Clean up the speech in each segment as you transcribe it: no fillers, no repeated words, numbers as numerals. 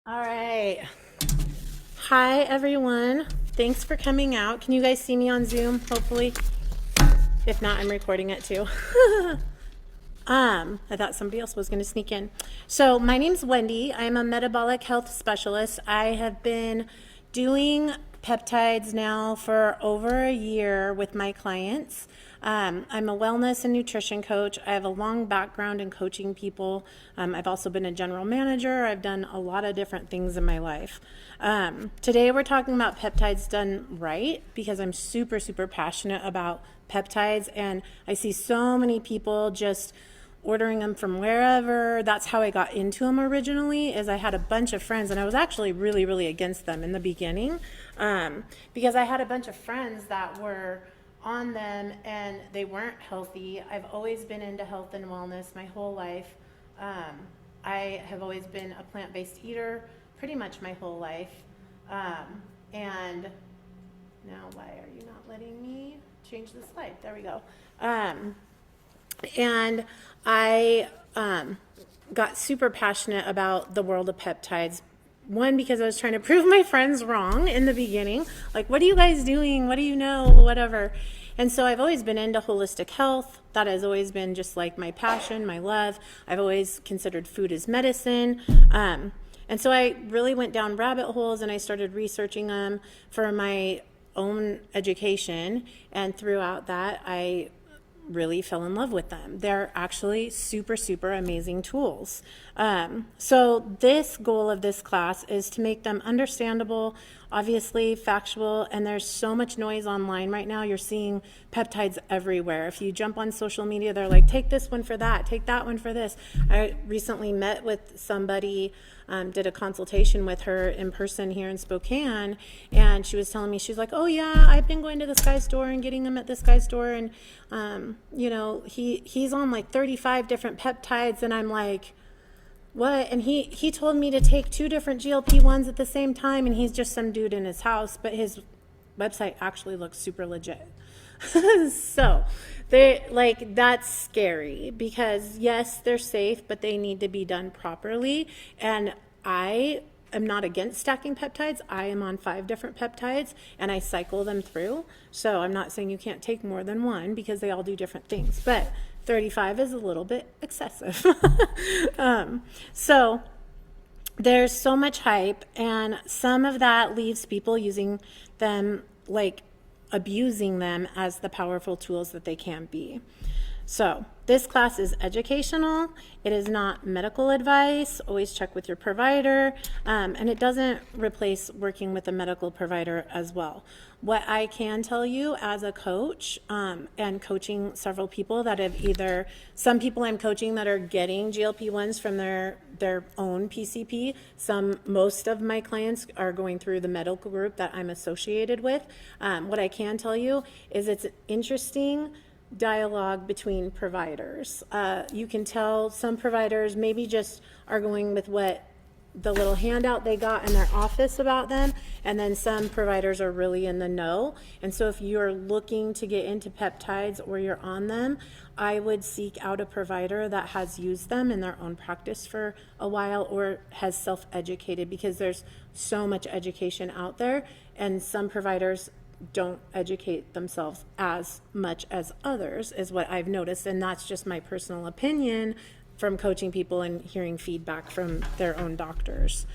All right. Hi, everyone. Thanks for coming out. Can you guys see me on Zoom, hopefully? If not, I'm recording it too. I thought somebody else was going to sneak in. So, my name's Wendy. I'm a metabolic health specialist. I have been doing peptides now for over a year with my clients. I'm a wellness and nutrition coach. I have a long background in coaching people. I've also been a general manager. I've done a lot of different things in my life. Today, we're talking about peptides done right because I'm super, super passionate about peptides, and I see so many people just ordering them from wherever. That's how I got into them originally, is I had a bunch of friends, and I was actually really, really against them in the beginning, because I had a bunch of friends that were on them and they weren't healthy. I've always been into health and wellness my whole life. I have always been a plant-based eater pretty much my whole life. And now why are you not letting me change the slide? There we go. And I got super passionate about the world of peptides. One, because I was trying to prove my friends wrong in the beginning. Like, what are you guys doing? What do you know? Whatever. And so I've always been into holistic health. That has always been just like my passion, my love. I've always considered food as medicine. And so I really went down rabbit holes and I started researching them for my own education. And throughout that, I really fell in love with them. They're actually super, super amazing tools. So this goal of this class is to make them understandable, obviously factual, and there's so much noise online right now. You're seeing peptides everywhere. If you jump on social media, they're like, take this one for that, take that one for this. I recently met with somebody, did a consultation with her in person here in Spokane, and she was telling me, she's like, oh yeah, I've been going to this guy's store and getting them at this guy's store, and he's on like 35 different peptides, and I'm like, what? And he told me to take 2 different GLP-1s at the same time, and he's just some dude in his house, but his website actually looks super legit. So that's scary, because yes, they're safe, but they need to be done properly. And I am not against stacking peptides. I am on 5 different peptides and I cycle them through. So I'm not saying you can't take more than one, because they all do different things, but 35 is a little bit excessive. So there's so much hype, and some of that leaves people using them, like abusing them as the powerful tools that they can be. So this class is educational. It is not medical advice. Always check with your provider. And it doesn't replace working with a medical provider as well. What I can tell you as a coach, and coaching several people that have some people I'm coaching that are getting GLP-1s from their own PCP. Most of my clients are going through the medical group that I'm associated with. What I can tell you is it's interesting dialogue between providers. You can tell some providers maybe just are going with what the little handout they got in their office about them, and then some providers are really in the know. And so if you're looking to get into peptides or you're on them, I would seek out a provider that has used them in their own practice for a while or has self-educated, because there's so much education out there, and some providers don't educate themselves as much as others, is what I've noticed. And that's just my personal opinion from coaching people and hearing feedback from their own doctors.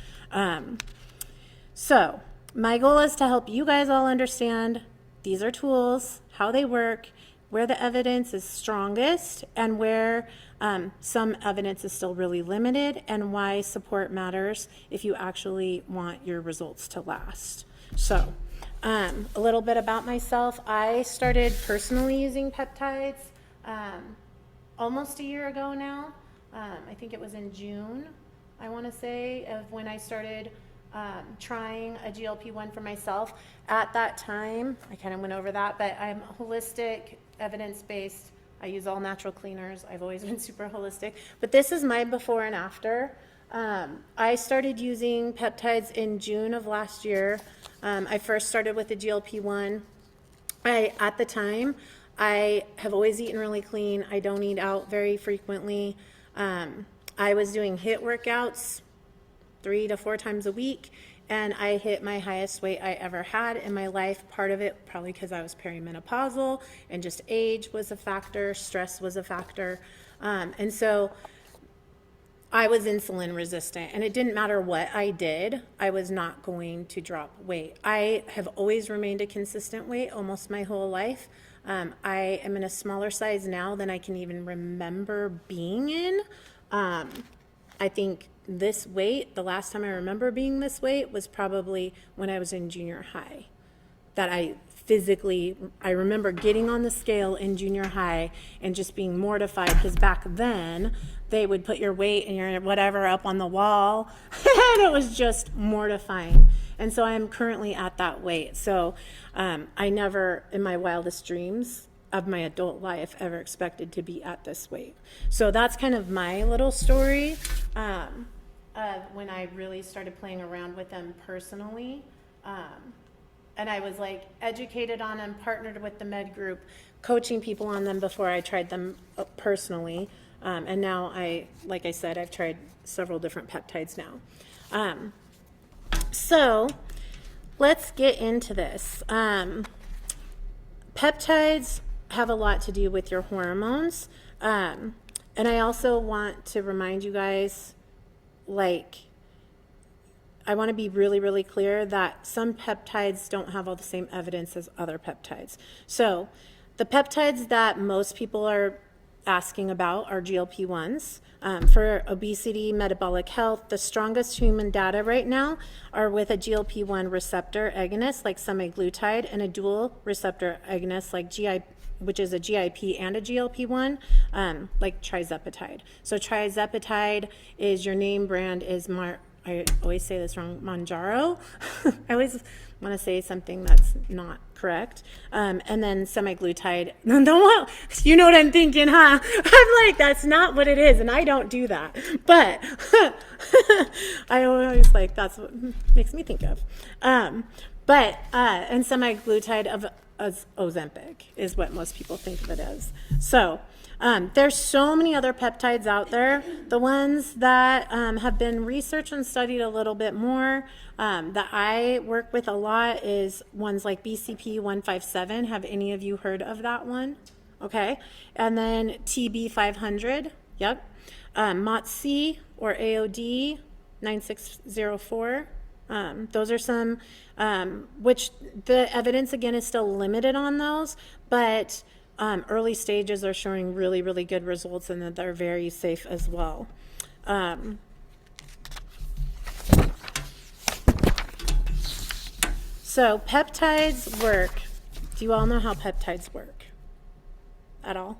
So my goal is to help you guys all understand these are tools, how they work, where the evidence is strongest, and where some evidence is still really limited, and why support matters if you actually want your results to last. So a little bit about myself. I started personally using peptides almost a year ago now. I think it was in June, I want to say, of when I started trying a GLP-1 for myself. At that time, I kind of went over that, but I'm holistic, evidence-based. I use all natural cleaners. I've always been super holistic. But this is my before and after. I started using peptides in June of last year. I first started with the GLP-1. At the time, I have always eaten really clean. I don't eat out very frequently. I was doing HIIT workouts 3 to 4 times a week, and I hit my highest weight I ever had in my life. Part of it probably because I was perimenopausal and just age was a factor, stress was a factor. And so I was insulin resistant, and it didn't matter what I did, I was not going to drop weight. I have always remained a consistent weight almost my whole life. I am in a smaller size now than I can even remember being in. I think this weight, the last time I remember being this weight was probably when I was in junior high. That I remember getting on the scale in junior high and just being mortified, because back then they would put your weight and your whatever up on the wall and it was just mortifying. And so I'm currently at that weight. So I never in my wildest dreams of my adult life ever expected to be at this weight. So that's kind of my little story of when I really started playing around with them personally. And I was like educated on them, partnered with the med group, coaching people on them before I tried them personally. And now like I said, I've tried several different peptides now. So let's get into this. Peptides have a lot to do with your hormones. And I also want to remind you guys, I want to be really, really clear that some peptides don't have all the same evidence as other peptides. So the peptides that most people are asking about are GLP-1s. For obesity, metabolic health, the strongest human data right now are with a GLP-1 receptor agonist like semaglutide and a dual receptor agonist like which is a GIP and a GLP-1, like trizepatide. So trizepatide is, your name brand is I always say this wrong, Mounjaro. I always want to say something that's not correct. And then semaglutide. You know what I'm thinking, huh? I'm like, that's not what it is, and I don't do that. But I always that's what makes me think of. And semaglutide of Ozempic is what most people think of it as. So there's so many other peptides out there. The ones that have been researched and studied a little bit more that I work with a lot is ones like BCP 157. Have any of you heard of that one? Okay. And then TB 500. Yep. MOTS-C or AOD 9604. Those are some, which the evidence again is still limited on those, but early stages are showing really, really good results, and that they're very safe as well. So peptides work. Do you all know how peptides work at all?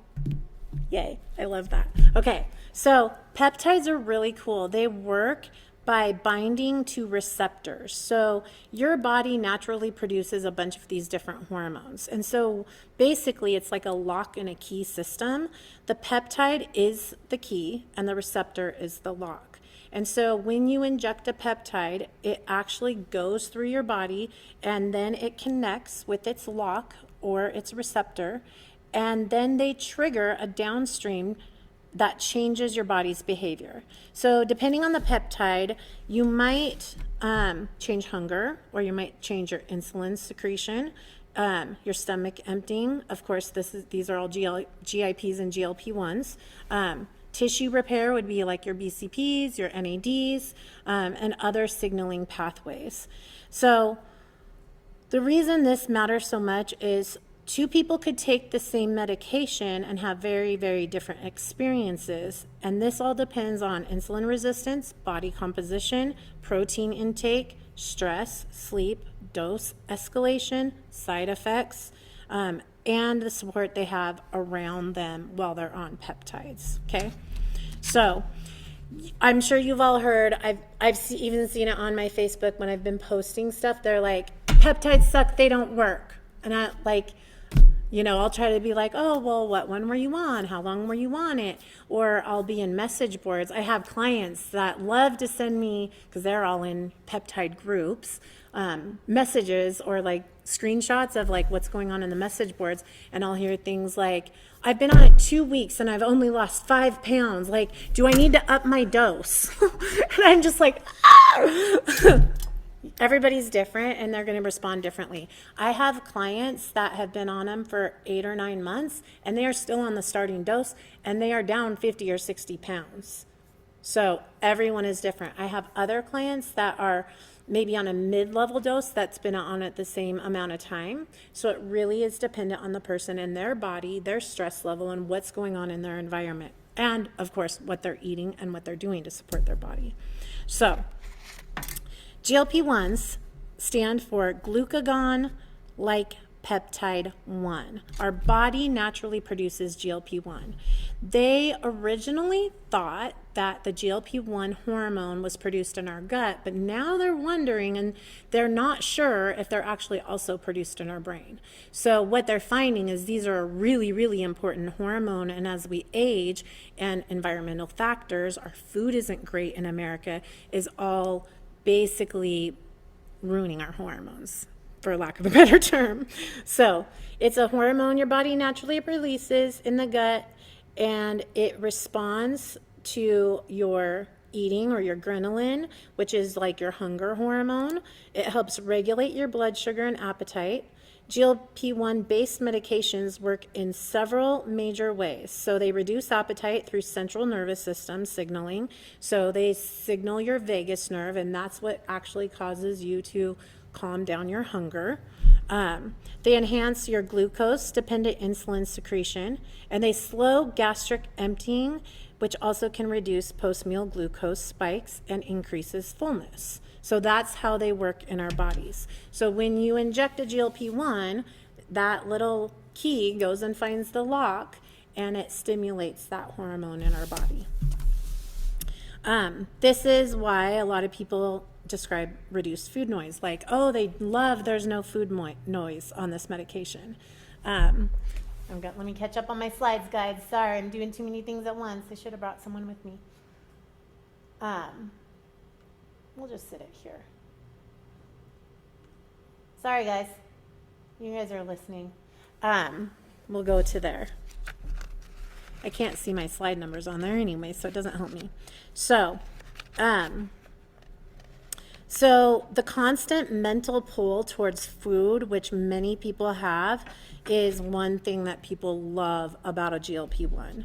Yay, I love that. Okay, so peptides are really cool. They work by binding to receptors. So your body naturally produces a bunch of these different hormones. And so basically it's like a lock and a key system. The peptide is the key and the receptor is the lock. And so when you inject a peptide, it actually goes through your body and then it connects with its lock or its receptor, and then they trigger a downstream that changes your body's behavior. So depending on the peptide, you might change hunger, or you might change your insulin secretion, your stomach emptying. Of course, these are all GIPs and GLP-1s. Tissue repair would be like your BCPs, your NADs, and other signaling pathways. So the reason this matters so much is two people could take the same medication and have very, very different experiences. And this all depends on insulin resistance, body composition, protein intake, stress, sleep, dose escalation, side effects, and the support they have around them while they're on peptides, okay? So I'm sure you've all heard, I've even seen it on my Facebook when I've been posting stuff. They're like, peptides suck, they don't work. And I I'll try to be like, oh, well, what one were you on? How long were you on it? Or I'll be in message boards. I have clients that love to send me, because they're all in peptide groups, messages or screenshots of like what's going on in the message boards, and I'll hear things like, I've been on it 2 weeks and I've only lost 5 pounds. Like, do I need to up my dose? And I'm just like, ah! Everybody's different and they're going to respond differently. I have clients that have been on them for 8 or 9 months and they are still on the starting dose and they are down 50 or 60 pounds. So everyone is different. I have other clients that are maybe on a mid-level dose that's been on it the same amount of time. So it really is dependent on the person and their body, their stress level, and what's going on in their environment. And of course, what they're eating and what they're doing to support their body. So GLP-1s stand for glucagon-like peptide 1. Our body naturally produces GLP-1. They originally thought that the GLP-1 hormone was produced in our gut, but now they're wondering and they're not sure if they're actually also produced in our brain. So what they're finding is these are a really, really important hormone, and as we age and environmental factors, our food isn't great in America, is all basically ruining our hormones, for lack of a better term. So it's a hormone your body naturally releases in the gut, and it responds to your eating or your ghrelin, which is like your hunger hormone. It helps regulate your blood sugar and appetite. GLP-1 based medications work in several major ways. So they reduce appetite through central nervous system signaling. So they signal your vagus nerve, and that's what actually causes you to calm down your hunger. They enhance your glucose-dependent insulin secretion, and they slow gastric emptying, which also can reduce post-meal glucose spikes and increases fullness. So that's how they work in our bodies. So when you inject a GLP-1, that little key goes and finds the lock, and it stimulates that hormone in our body. This is why a lot of people describe reduced food noise, like, oh, they love there's no food noise on this medication. Let me catch up on my slides, guys. Sorry, I'm doing too many things at once. I should have brought someone with me. We'll just sit it here. Sorry, guys. You guys are listening. We'll go to there. I can't see my slide numbers on there anyway, so it doesn't help me. So the constant mental pull towards food, which many people have, is one thing that people love about a GLP-1.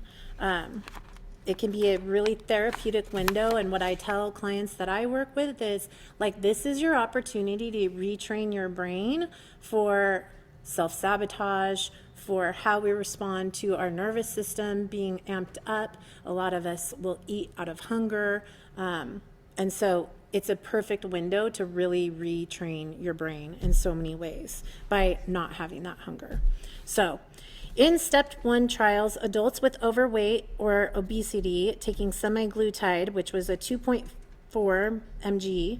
It can be a really therapeutic window, and what I tell clients that I work with is, like, this is your opportunity to retrain your brain for self-sabotage, for how we respond to our nervous system being amped up. A lot of us will eat out of hunger, and so it's a perfect window to really retrain your brain in so many ways by not having that hunger. So in step 1 trials, adults with overweight or obesity taking semaglutide, which was a 2.4 mg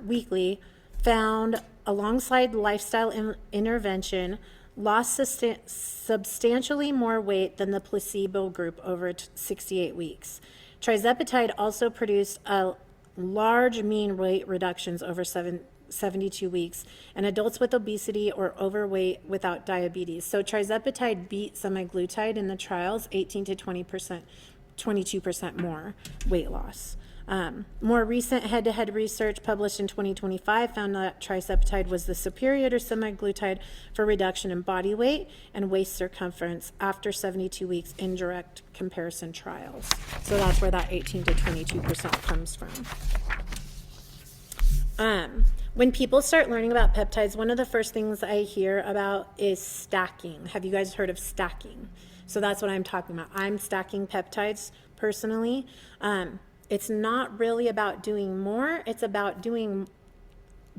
weekly, found alongside lifestyle intervention lost substantially more weight than the placebo group over 68 weeks. Tirzepatide also produced a large mean weight reductions over 72 weeks in adults with obesity or overweight without diabetes. So tirzepatide beat semaglutide in the trials, 18 to 20%, 22% more weight loss. More recent head-to-head research published in 2025 found that tirzepatide was the superior to semaglutide for reduction in body weight and waist circumference after 72 weeks in direct comparison trials. So that's where that 18 to 22% comes from. When people start learning about peptides, one of the first things I hear about is stacking. Have you guys heard of stacking? So that's what I'm talking about. I'm stacking peptides personally. It's not really about doing more. It's about doing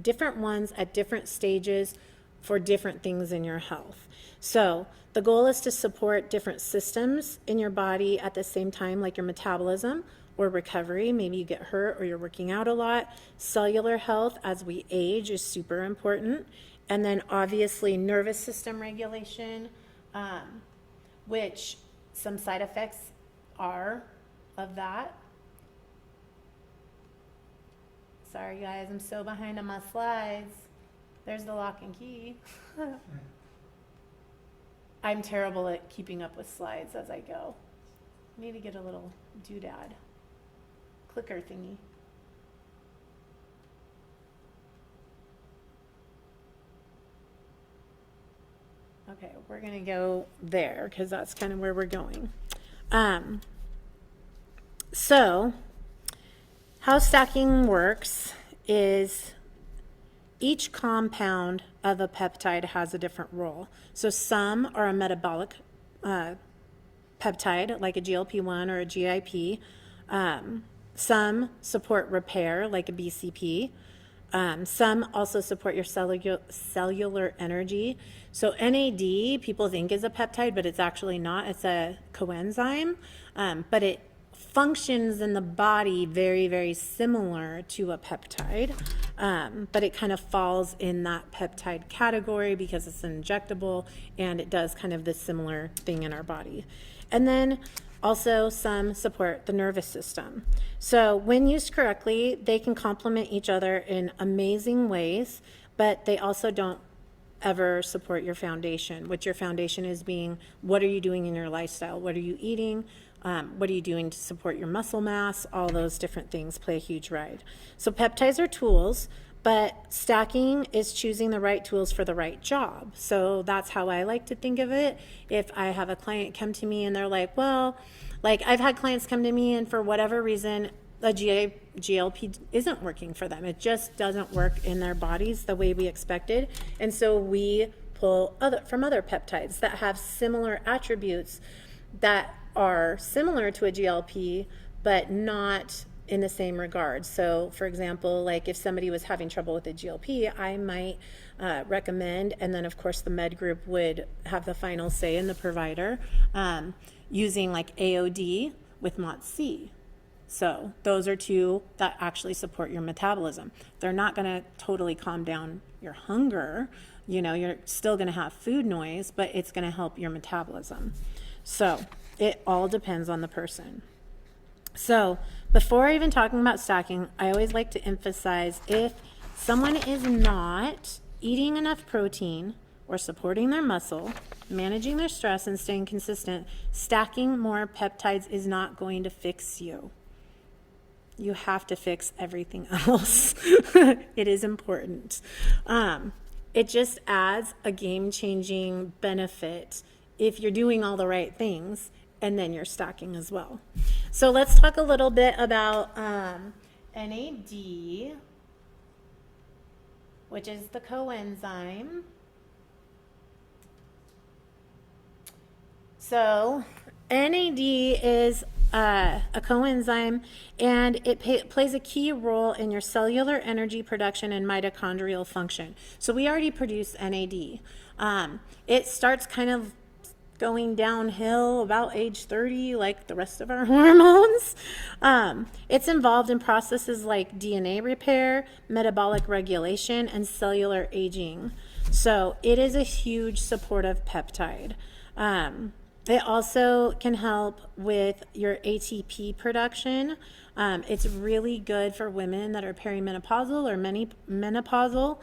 different ones at different stages for different things in your health. So the goal is to support different systems in your body at the same time, like your metabolism or recovery. Maybe you get hurt or you're working out a lot. Cellular health as we age is super important. And then obviously nervous system regulation, which some side effects are of that. Sorry guys, I'm so behind on my slides. There's the lock and key. I'm terrible at keeping up with slides as I go. Need to get a little doodad clicker thingy. Okay, we're gonna go there because that's kind of where we're going. So how stacking works is each compound of a peptide has a different role. So some are a metabolic peptide, like a GLP-1 or a GIP. Some support repair, like a BCP. Some also support your cellular energy. So NAD, people think is a peptide, but it's actually not. It's a coenzyme, but it functions in the body very, very similar to a peptide, but it kind of falls in that peptide category because it's an injectable and it does kind of this similar thing in our body. And then also some support the nervous system. So when used correctly, they can complement each other in amazing ways, but they also don't ever support your foundation, which your foundation is being, what are you doing in your lifestyle? What are you eating? What are you doing to support your muscle mass? All those different things play a huge role. So peptides are tools, but stacking is choosing the right tools for the right job. So that's how I like to think of it. If I have a client come to me and they're like, well, like I've had clients come to me and for whatever reason, a GLP isn't working for them. It just doesn't work in their bodies the way we expected. And so we pull from other peptides that have similar attributes that are similar to a GLP, but not in the same regard. So for example, like if somebody was having trouble with a GLP, I might recommend, and then of course the med group would have the final say in the provider, using like AOD with MOTS-C. So those are two that actually support your metabolism. They're not going to totally calm down your hunger. You know, you're still going to have food noise, but it's going to help your metabolism. So it all depends on the person. So before even talking about stacking, I always like to emphasize if someone is not eating enough protein or supporting their muscle, managing their stress and staying consistent, stacking more peptides is not going to fix you. You have to fix everything else. It is important. It just adds a game-changing benefit if you're doing all the right things and then you're stacking as well. So let's talk a little bit about NAD, which is the coenzyme. So NAD is a coenzyme, and it plays a key role in your cellular energy production and mitochondrial function. So we already produce NAD. It starts kind of going downhill about age 30, like the rest of our hormones. It's involved in processes like DNA repair, metabolic regulation, and cellular aging. So it is a huge supportive peptide. It also can help with your ATP production. It's really good for women that are perimenopausal or menopausal.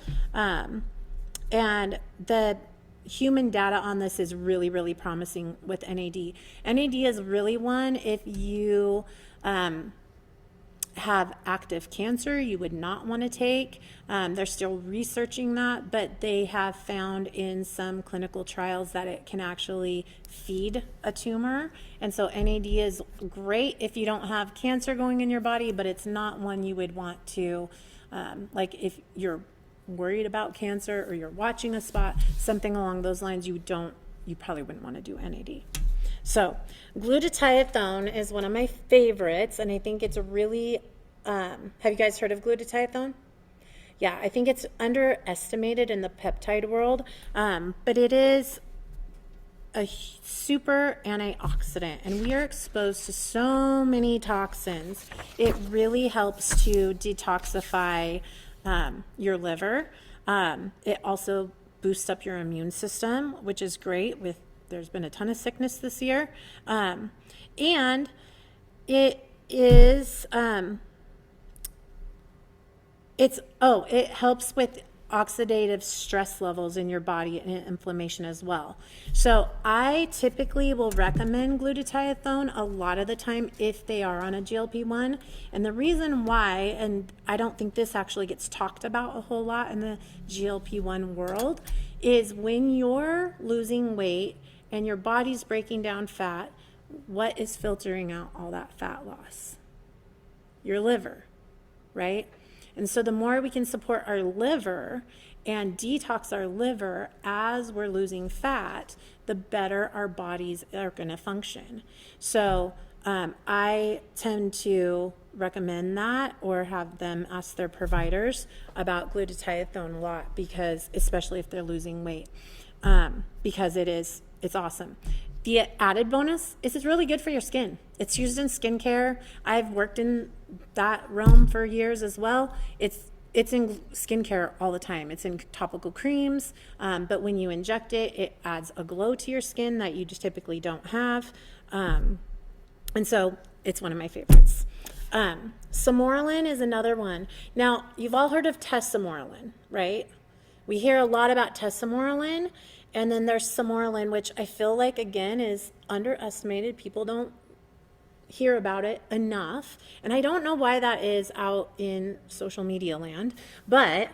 And the human data on this is really, really promising with NAD. NAD is really one, if you have active cancer, you would not want to take. They're still researching that, but they have found in some clinical trials that it can actually feed a tumor. And so NAD is great if you don't have cancer going in your body, but it's not one you would want to, like if you're worried about cancer or you're watching a spot, something along those lines, you probably wouldn't want to do NAD. So glutathione is one of my favorites, and I think it's really, have you guys heard of glutathione? Yeah, I think it's underestimated in the peptide world, but it is a super antioxidant, and we are exposed to so many toxins. It really helps to detoxify your liver. It also boosts up your immune system, which is great. There's been a ton of sickness this year. And it is, it helps with oxidative stress levels in your body and inflammation as well. So I typically will recommend glutathione a lot of the time if they are on a GLP-1. And the reason why, and I don't think this actually gets talked about a whole lot in the GLP-1 world, is when you're losing weight and your body's breaking down fat, what is filtering out all that fat loss? Your liver, right? And so the more we can support our liver and detox our liver as we're losing fat, the better our bodies are going to function. So I tend to recommend that, or have them ask their providers about glutathione a lot, because especially if they're losing weight, because it's awesome. The added bonus is it's really good for your skin. It's used in skincare. I've worked in that realm for years as well. It's in skincare all the time. It's in topical creams, but when you inject it, it adds a glow to your skin that you just typically don't have. And so it's one of my favorites. Samorelin is another one. Now, you've all heard of tesamorelin, right? We hear a lot about tesamorelin. And then there's samorelin, which I feel like, again, is underestimated. People don't hear about it enough. And I don't know why that is out in social media land. But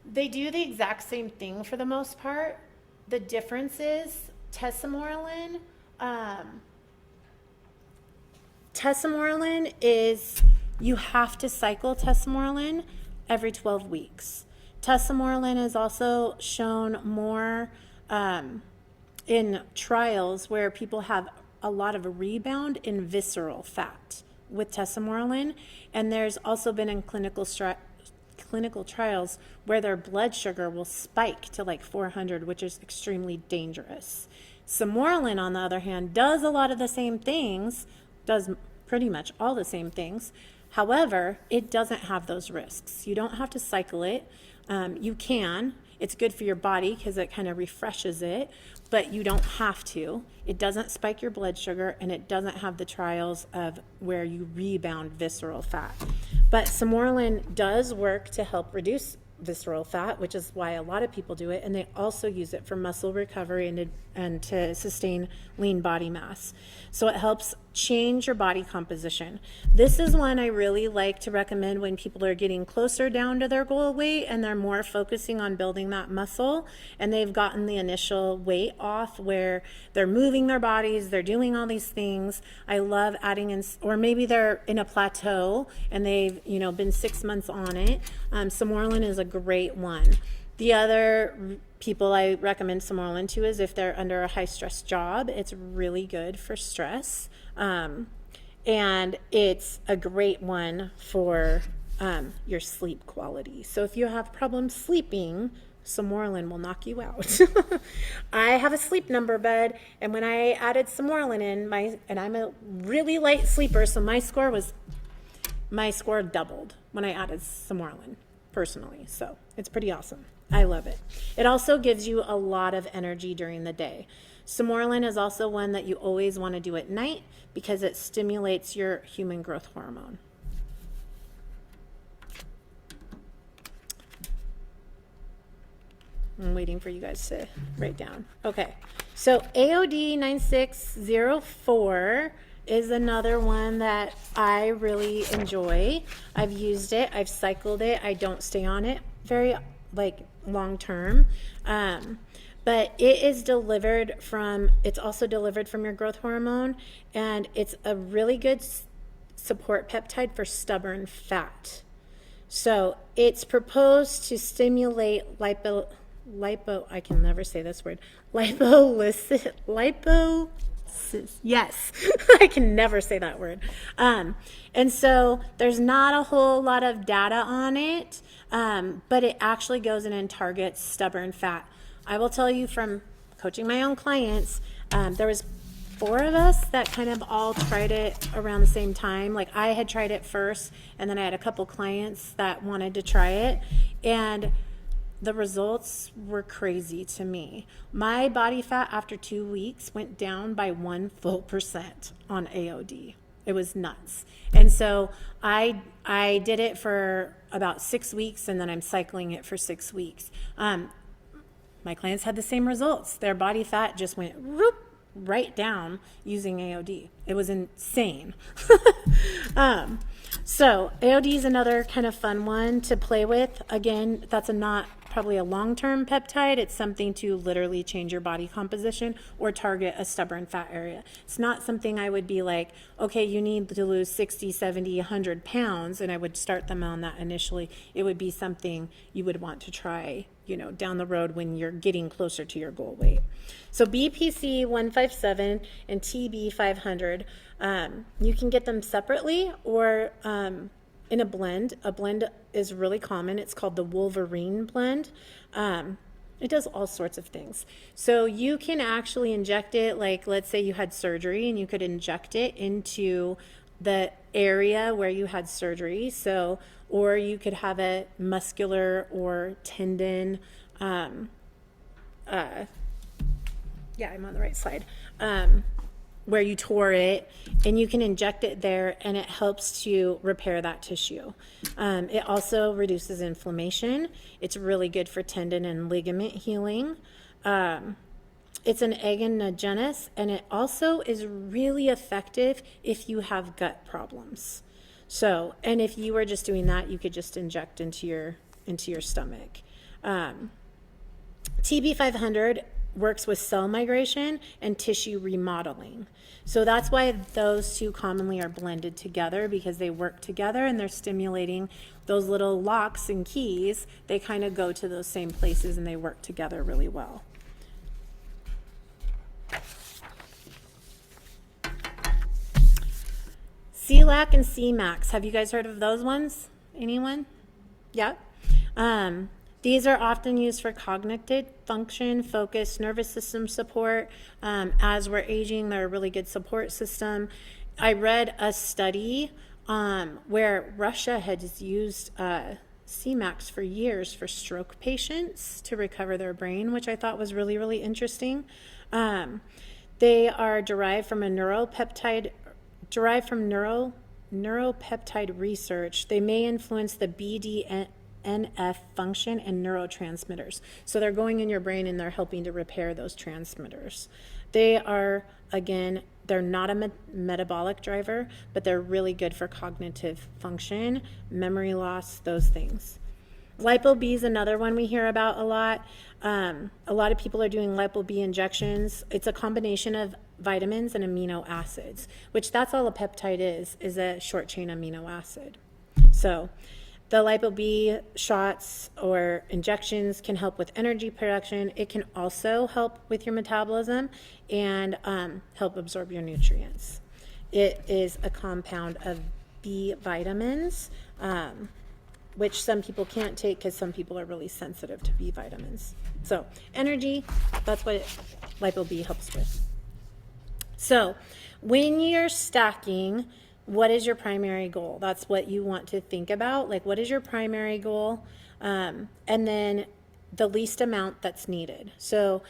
they do the exact same thing for the most part. The difference is tesamorelin is, you have to cycle tesamorelin every 12 weeks. Tesamorelin is also shown more in trials where people have a lot of a rebound in visceral fat with tesamorelin. And there's also been in clinical trials where their blood sugar will spike to like 400, which is extremely dangerous. Samorelin, on the other hand, does a lot of the same things, does pretty much all the same things. However, it doesn't have those risks. You don't have to cycle it. You can. It's good for your body because it kind of refreshes it, but you don't have to. It doesn't spike your blood sugar, and it doesn't have the trials of where you rebound visceral fat. But samorelin does work to help reduce visceral fat, which is why a lot of people do it, and they also use it for muscle recovery and to sustain lean body mass. So it helps change your body composition. This is one I really like to recommend when people are getting closer down to their goal weight and they're more focusing on building that muscle, and they've gotten the initial weight off where they're moving their bodies, they're doing all these things. I love adding in, or maybe they're in a plateau and they've been 6 months on it. Samorelin is a great one. The other people I recommend samorelin to is if they're under a high stress job. It's really good for stress. And it's a great one for your sleep quality. So if you have problems sleeping, samorelin will knock you out. I have a sleep number bed, and when I added samorelin in, and I'm a really light sleeper, so my score doubled when I added samorelin personally. So it's pretty awesome. I love it. It also gives you a lot of energy during the day. Samorelin is also one that you always want to do at night because it stimulates your human growth hormone. I'm waiting for you guys to write down. Okay, so AOD 9604 is another one that I really enjoy. I've used it, I've cycled it. I don't stay on it very long term. But it is it's also delivered from your growth hormone, and it's a really good support peptide for stubborn fat. So it's proposed to stimulate I can never say this word, yes, I can never say that word. And so there's not a whole lot of data on it, but it actually goes in and targets stubborn fat. I will tell you from coaching my own clients, there was 4 of us that kind of all tried it around the same time. Like I had tried it first, and then I had a couple clients that wanted to try it, and the results were crazy to me. My body fat after 2 weeks went down by 1 full % on AOD. It was nuts. And so I did it for about 6 weeks, and then I'm cycling it for 6 weeks. My clients had the same results. Their body fat just went whoop, right down using AOD. It was insane. So AOD is another kind of fun one to play with. Again, that's not probably a long-term peptide. It's something to literally change your body composition or target a stubborn fat area. It's not something I would be like, okay, you need to lose 60, 70, 100 pounds, and I would start them on that initially. It would be something you would want to try, down the road when you're getting closer to your goal weight. So BPC 157 and TB 500, you can get them separately or in a blend. A blend is really common. It's called the Wolverine blend. It does all sorts of things. So you can actually inject it, like let's say you had surgery and you could inject it into the area where you had surgery. So, or you could have a muscular or tendon, yeah, I'm on the right side, where you tore it, and you can inject it there, and it helps to repair that tissue. It also reduces inflammation. It's really good for tendon and ligament healing. It's an agonogenous, and it also is really effective if you have gut problems. So, and if you were just doing that, you could just inject into your stomach. TB 500 works with cell migration and tissue remodeling. So that's why those two commonly are blended together, because they work together and they're stimulating those little locks and keys. They kind of go to those same places and they work together really well. CLAC and CMAX. Have you guys heard of those ones? Anyone? Yeah. These are often used for cognitive function, focus, nervous system support. As we're aging, they're a really good support system. I read a study where Russia has used CMAX for years for stroke patients to recover their brain, which I thought was really, really interesting. They are derived from neuropeptide research. They may influence the BDNF function and neurotransmitters. So they're going in your brain and they're helping to repair those transmitters. They are, again, they're not a metabolic driver, but they're really good for cognitive function, memory loss, those things. Lipo-B is another one we hear about a lot. A lot of people are doing Lipo-B injections. It's a combination of vitamins and amino acids, which that's all a peptide is a short chain amino acid. So the Lipo-B shots or injections can help with energy production. It can also help with your metabolism and help absorb your nutrients. It is a compound of B vitamins, which some people can't take because some people are really sensitive to B vitamins. So energy, that's what Lipo-B helps with. So when you're stacking, what is your primary goal? That's what you want to think about. Like, what is your primary goal? And then the least amount that's needed. So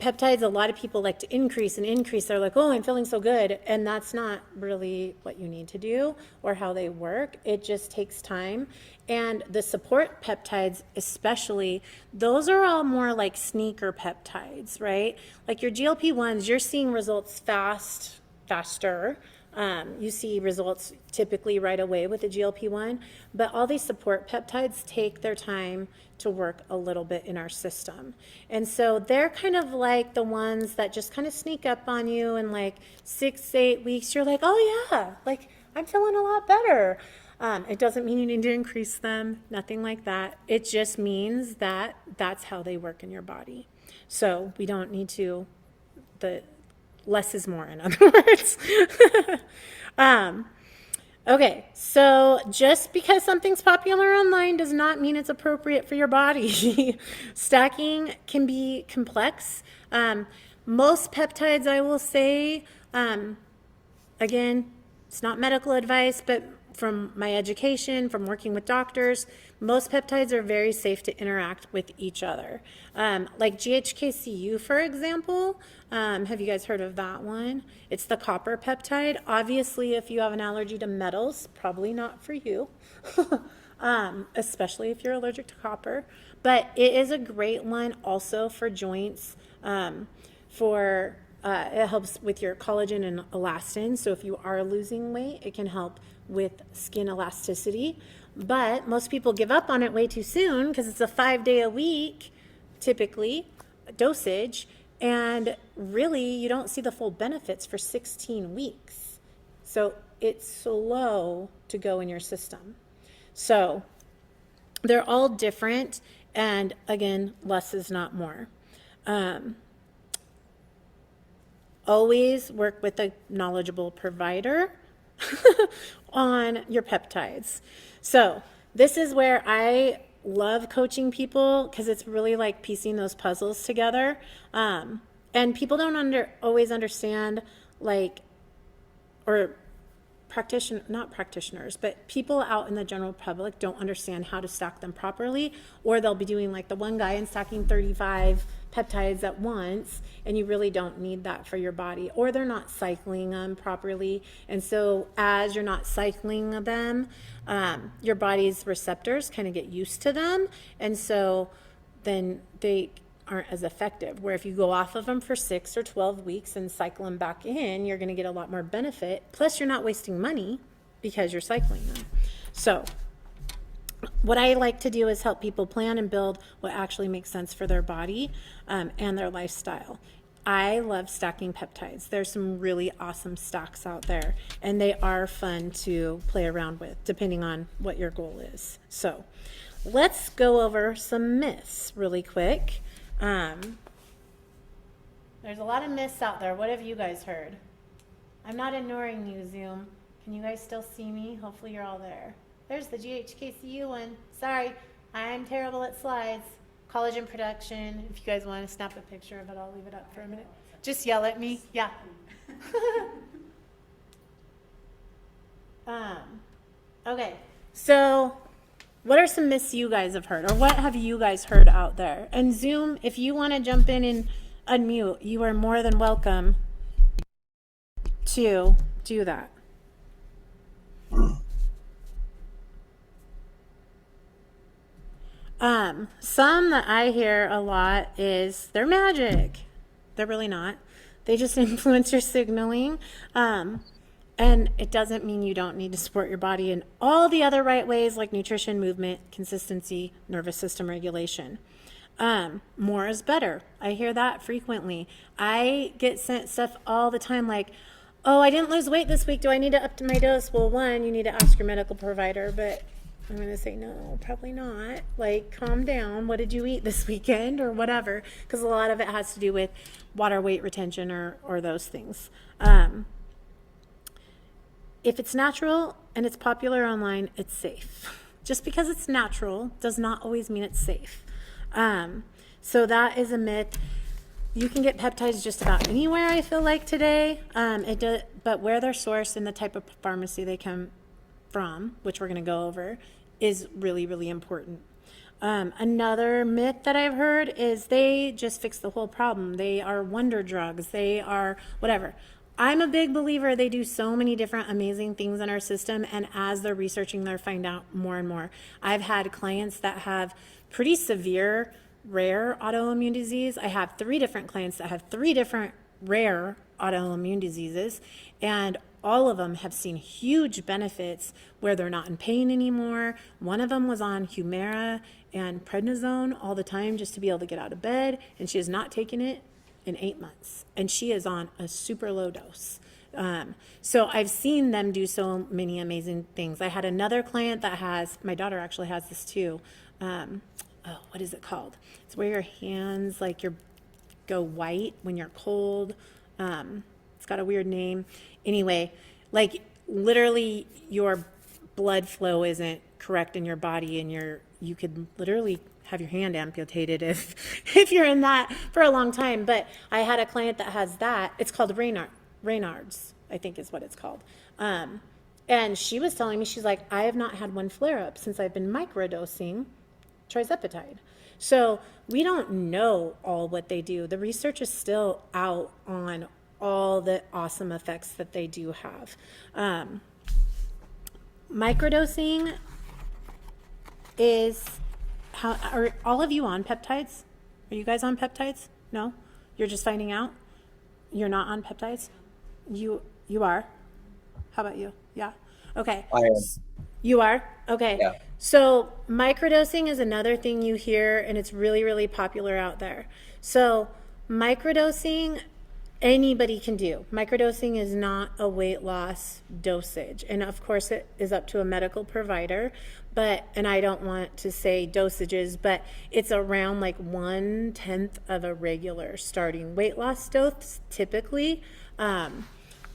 peptides, a lot of people like to increase and increase. They're like, oh, I'm feeling so good. And that's not really what you need to do or how they work. It just takes time. And the support peptides, especially, those are all more like sneaker peptides, right? Like your GLP-1s, you're seeing results faster. You see results typically right away with the GLP-1, but all these support peptides take their time to work a little bit in our system. And so they're kind of like the ones that just kind of sneak up on you in like 6 to 8 weeks. You're like, oh yeah, like I'm feeling a lot better. It doesn't mean you need to increase them, nothing like that. It just means that that's how they work in your body. So we don't need to, less is more, in other words. Okay, so just because something's popular online does not mean it's appropriate for your body. Stacking can be complex. Most peptides, I will say, again, it's not medical advice, but from my education, from working with doctors, most peptides are very safe to interact with each other. Like GHKCU, for example, have you guys heard of that one? It's the copper peptide. Obviously, if you have an allergy to metals, probably not for you, especially if you're allergic to copper. But it is a great one also for joints, it helps with your collagen and elastin. So if you are losing weight, it can help with skin elasticity. But most people give up on it way too soon because it's a 5-day-a-week, typically, dosage. And really, you don't see the full benefits for 16 weeks. So it's slow to go in your system. So they're all different. And again, less is not more. Always work with a knowledgeable provider on your peptides. So this is where I love coaching people because it's really like piecing those puzzles together. And people don't always understand, like, or not practitioners, but people out in the general public don't understand how to stack them properly, or they'll be doing like the one guy and stacking 35 peptides at once, and you really don't need that for your body, or they're not cycling them properly. And so as you're not cycling them, your body's receptors kind of get used to them, and so then they aren't as effective. Where if you go off of them for 6 or 12 weeks and cycle them back in, you're going to get a lot more benefit. Plus, you're not wasting money because you're cycling them. So what I like to do is help people plan and build what actually makes sense for their body and their lifestyle. I love stacking peptides. There's some really awesome stacks out there, and they are fun to play around with depending on what your goal is. So let's go over some myths really quick. There's a lot of myths out there. What have you guys heard? I'm not ignoring you, Zoom. Can you guys still see me? Hopefully you're all there. There's the GHKCU one. Sorry, I'm terrible at slides. Collagen production. If you guys want to snap a picture of it, I'll leave it up for a minute. Just yell at me. Yeah. Okay, so what are some myths you guys have heard, or what have you guys heard out there? And Zoom, if you want to jump in and unmute, you are more than welcome to do that. Some that I hear a lot is they're magic. They're really not. They just influence your signaling. And it doesn't mean you don't need to support your body in all the other right ways, like nutrition, movement, consistency, nervous system regulation. More is better. I hear that frequently. I get sent stuff all the time like, oh, I didn't lose weight this week. Do I need to up to my dose? Well, one, you need to ask your medical provider, but I'm going to say, no, probably not. Like, calm down. What did you eat this weekend or whatever? Because a lot of it has to do with water weight retention or those things. If it's natural and it's popular online, it's safe. Just because it's natural does not always mean it's safe. So that is a myth. You can get peptides just about anywhere, I feel like, today. But where they're sourced and the type of pharmacy they come from, which we're going to go over, is really, really important. Another myth that I've heard is they just fix the whole problem. They are wonder drugs. They are whatever. I'm a big believer they do so many different amazing things in our system, and as they're researching, they're finding out more and more. I've had clients that have pretty severe, rare autoimmune disease. I have 3 different clients that have 3 different rare autoimmune diseases, and all of them have seen huge benefits where they're not in pain anymore. One of them was on Humira and prednisone all the time just to be able to get out of bed, and she has not taken it in 8 months, and she is on a super low dose. So I've seen them do so many amazing things. I had another client that my daughter actually has this too. What is it called? It's where your hands go white when you're cold. It's got a weird name. Anyway, like literally your blood flow isn't correct in your body, and you could literally have your hand amputated if you're in that for a long time. But I had a client that has that. It's called Raynaud's, I think is what it's called. And she was telling me, she's like, I have not had one flare up since I've been microdosing trizepatide. So we don't know all what they do. The research is still out on all the awesome effects that they do have. Microdosing is how, are all of you on peptides? Are you guys on peptides? No? You're just finding out? You're not on peptides? You are? How about you? Yeah. Okay. I am. You are? Okay. Yeah. So microdosing is another thing you hear, and it's really, really popular out there. So microdosing, anybody can do. Microdosing is not a weight loss dosage. And of course it is up to a medical provider, and I don't want to say dosages, but it's around like 1/10 of a regular starting weight loss dose, typically, 1/10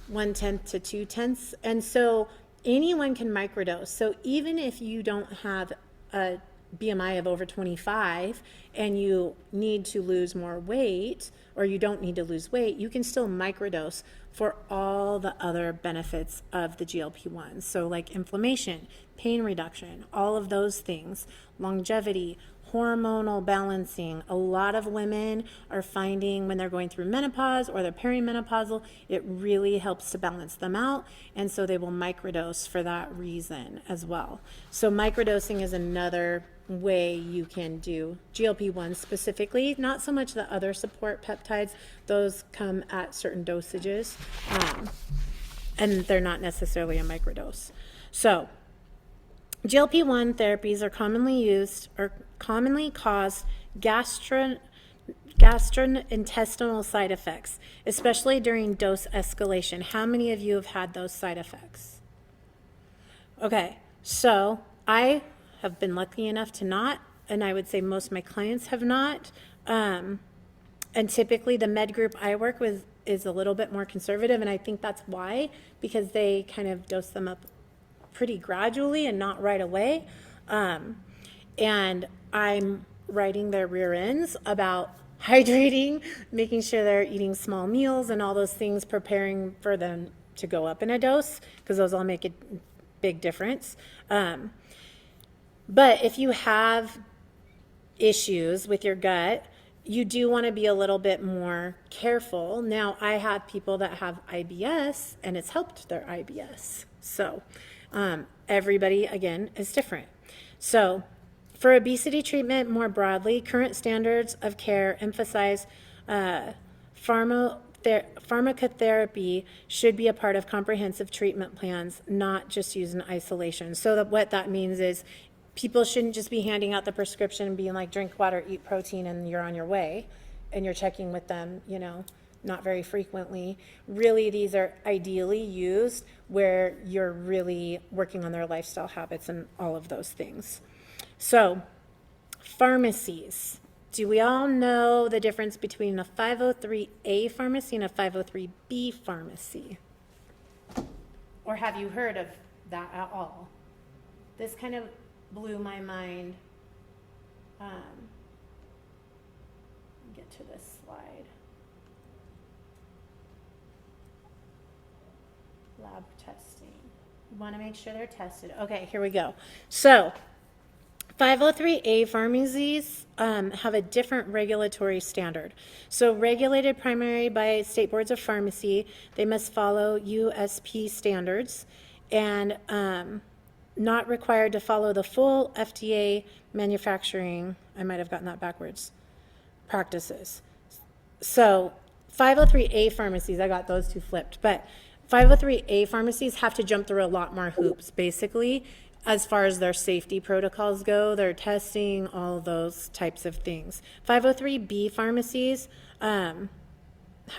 to 2/10. And so anyone can microdose. So even if you don't have a BMI of over 25 and you need to lose more weight, or you don't need to lose weight, you can still microdose for all the other benefits of the GLP-1s. So like inflammation, pain reduction, all of those things, longevity, hormonal balancing. A lot of women are finding when they're going through menopause or they're perimenopausal, it really helps to balance them out. And so they will microdose for that reason as well. So microdosing is another way you can do GLP-1 specifically, not so much the other support peptides. Those come at certain dosages, and they're not necessarily a microdose. So GLP-1 therapies are commonly used or commonly cause gastrointestinal side effects, especially during dose escalation. How many of you have had those side effects? Okay, so I have been lucky enough to not, and I would say most of my clients have not. And typically the med group I work with is a little bit more conservative, and I think that's why, because they kind of dose them up pretty gradually and not right away. And I'm writing their rear ends about hydrating, making sure they're eating small meals and all those things, preparing for them to go up in a dose, because those all make a big difference. But if you have issues with your gut, you do want to be a little bit more careful. Now, I have people that have IBS, and it's helped their IBS. So everybody, again, is different. So for obesity treatment more broadly, current standards of care emphasize pharmacotherapy should be a part of comprehensive treatment plans, not just used in isolation. So what that means is people shouldn't just be handing out the prescription and being like, drink water, eat protein, and you're on your way, and you're checking with them, not very frequently. Really, these are ideally used where you're really working on their lifestyle habits and all of those things. So, pharmacies. Do we all know the difference between a 503A pharmacy and a 503B pharmacy? Or have you heard of that at all? This kind of blew my mind. Get to this slide. Lab testing. You want to make sure they're tested. Okay, here we go. So 503A pharmacies have a different regulatory standard. So regulated primarily by state boards of pharmacy, they must follow USP standards, and not required to follow the full FDA manufacturing, I might have gotten that backwards, practices. So 503A pharmacies, I got those two flipped, but 503A pharmacies have to jump through a lot more hoops, basically, as far as their safety protocols go, their testing, all those types of things. 503B pharmacies, how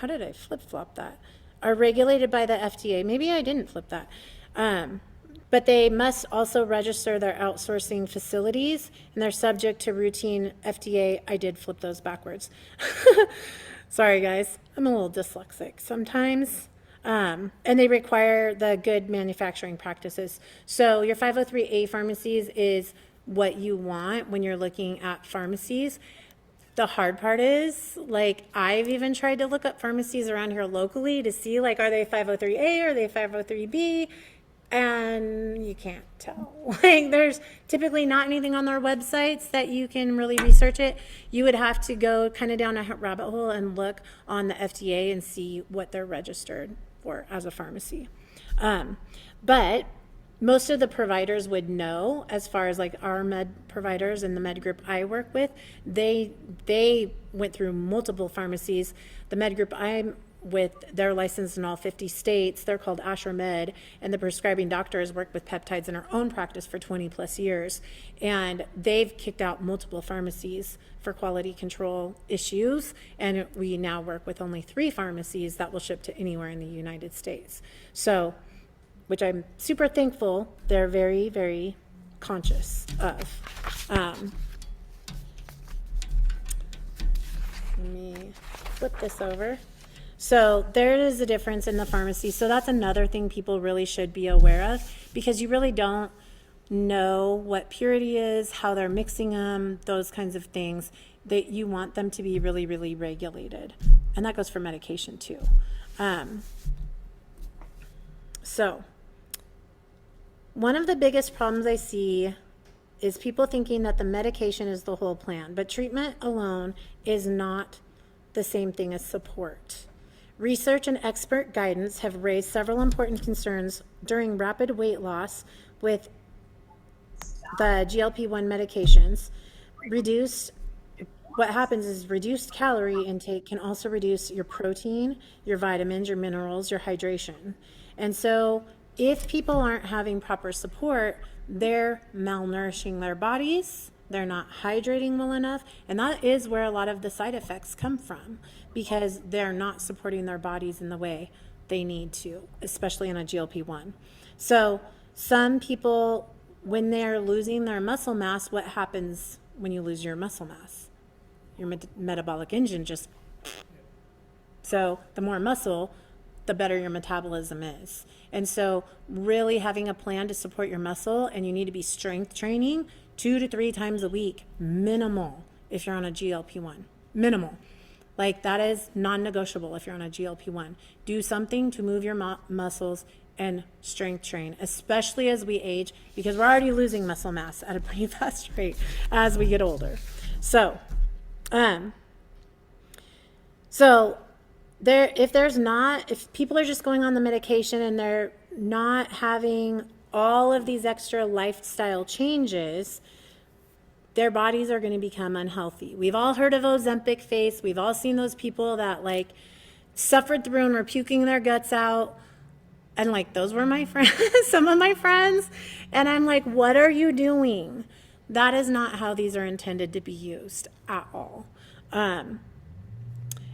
did I flip-flop that? Are regulated by the FDA. Maybe I didn't flip that. But they must also register their outsourcing facilities, and they're subject to routine FDA. I did flip those backwards. Sorry, guys. I'm a little dyslexic sometimes. And they require the good manufacturing practices. So your 503A pharmacies is what you want when you're looking at pharmacies. The hard part is, I've even tried to look up pharmacies around here locally to see, are they 503A or are they 503B? and you can't tell. Like, there's typically not anything on their websites that you can really research it. You would have to go kind of down a rabbit hole and look on the FDA and see what they're registered for as a pharmacy. But most of the providers would know, as far as like our med providers and the med group I work with, they went through multiple pharmacies. The med group I'm with, they're licensed in all 50 states. They're called Asher Med, and the prescribing doctors work with Peptides in our own practice for 20 plus years. And they've kicked out multiple pharmacies for quality control issues. And we now work with only 3 pharmacies that will ship to anywhere in the United States. So, which I'm super thankful, they're very, very conscious of. Let me flip this over. So there is a difference in the pharmacy. So that's another thing people really should be aware of, because you really don't know what purity is, how they're mixing them, those kinds of things. That you want them to be really, really regulated. And that goes for medication too. So one of the biggest problems I see is people thinking that the medication is the whole plan, but treatment alone is not the same thing as support. Research and expert guidance have raised several important concerns during rapid weight loss with the GLP-1 medications. What happens is reduced calorie intake can also reduce your protein, your vitamins, your minerals, your hydration. And so if people aren't having proper support, they're malnourishing their bodies, they're not hydrating well enough, and that is where a lot of the side effects come from, because they're not supporting their bodies in the way they need to, especially in a GLP-1. So some people, when they're losing their muscle mass, what happens when you lose your muscle mass? Your metabolic engine just... So the more muscle, the better your metabolism is. And so really having a plan to support your muscle, and you need to be strength training 2 to 3 times a week, minimal, if you're on a GLP-1. Minimal. Like, that is non-negotiable if you're on a GLP-1. Do something to move your muscles and strength train, especially as we age, because we're already losing muscle mass at a pretty fast rate as we get older. So, if people are just going on the medication and they're not having all of these extra lifestyle changes, their bodies are going to become unhealthy. We've all heard of Ozempic face. We've all seen those people that like suffered through and were puking their guts out. And like, those were my friends, some of my friends. And I'm like, what are you doing? That is not how these are intended to be used at all.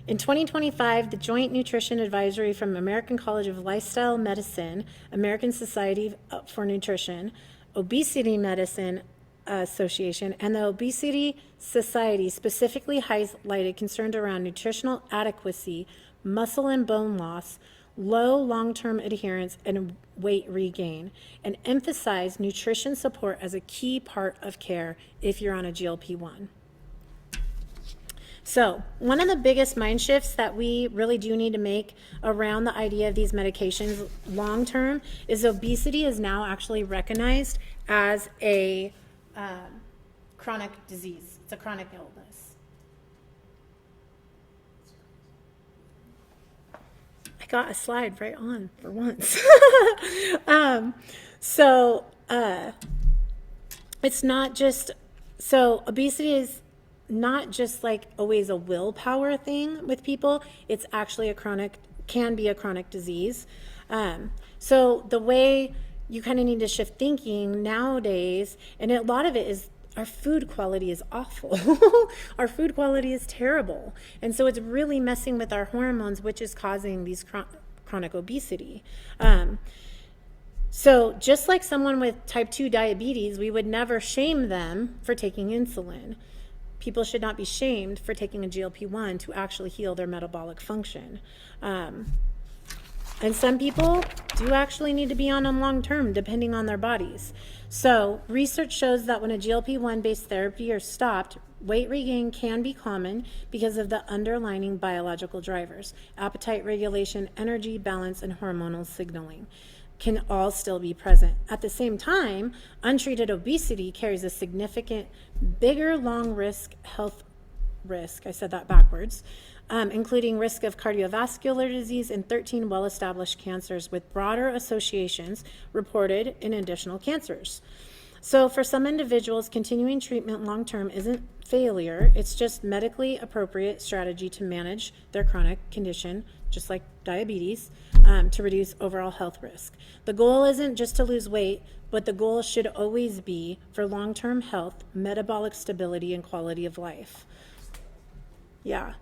In 2025, the Joint Nutrition Advisory from American College of Lifestyle Medicine, American Society for Nutrition, Obesity Medicine Association, and the Obesity Society specifically highlighted concerns around nutritional adequacy, muscle and bone loss, low long-term adherence, and weight regain, and emphasized nutrition support as a key part of care if you're on a GLP-1. So one of the biggest mind shifts that we really do need to make around the idea of these medications long term is obesity is now actually recognized as a chronic disease. It's a chronic illness. I got a slide right on for once. It's not just, so obesity is not just like always a willpower thing with people. It's actually can be a chronic disease. So the way you kind of need to shift thinking nowadays, and a lot of it is our food quality is awful. Our food quality is terrible. And so it's really messing with our hormones, which is causing these chronic obesity. So just like someone with type 2 diabetes, we would never shame them for taking insulin. People should not be shamed for taking a GLP-1 to actually heal their metabolic function. And some people do actually need to be on them long term, depending on their bodies. So research shows that when a GLP-1 based therapy is stopped, weight regain can be common because of the underlying biological drivers: appetite regulation, energy balance, and hormonal signaling. can all still be present. At the same time, untreated obesity carries a significant, bigger, long risk health risk. I said that backwards. Including risk of cardiovascular disease and 13 well-established cancers with broader associations reported in additional cancers. So for some individuals, continuing treatment long-term isn't failure. It's just medically appropriate strategy to manage their chronic condition, just like diabetes, to reduce overall health risk. The goal isn't just to lose weight, but the goal should always be for long-term health, metabolic stability, and quality of life. Yeah.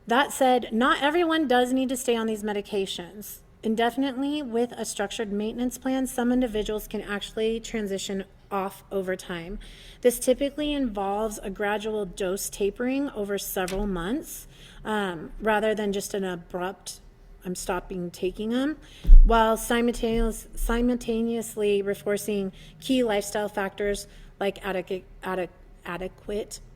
That said, not everyone does need to stay on these medications. Indefinitely, with a structured maintenance plan, some individuals can actually transition off over time. This typically involves a gradual dose tapering over several months, rather than just an abrupt, I'm stopping taking them, while simultaneously reinforcing key lifestyle factors like adequate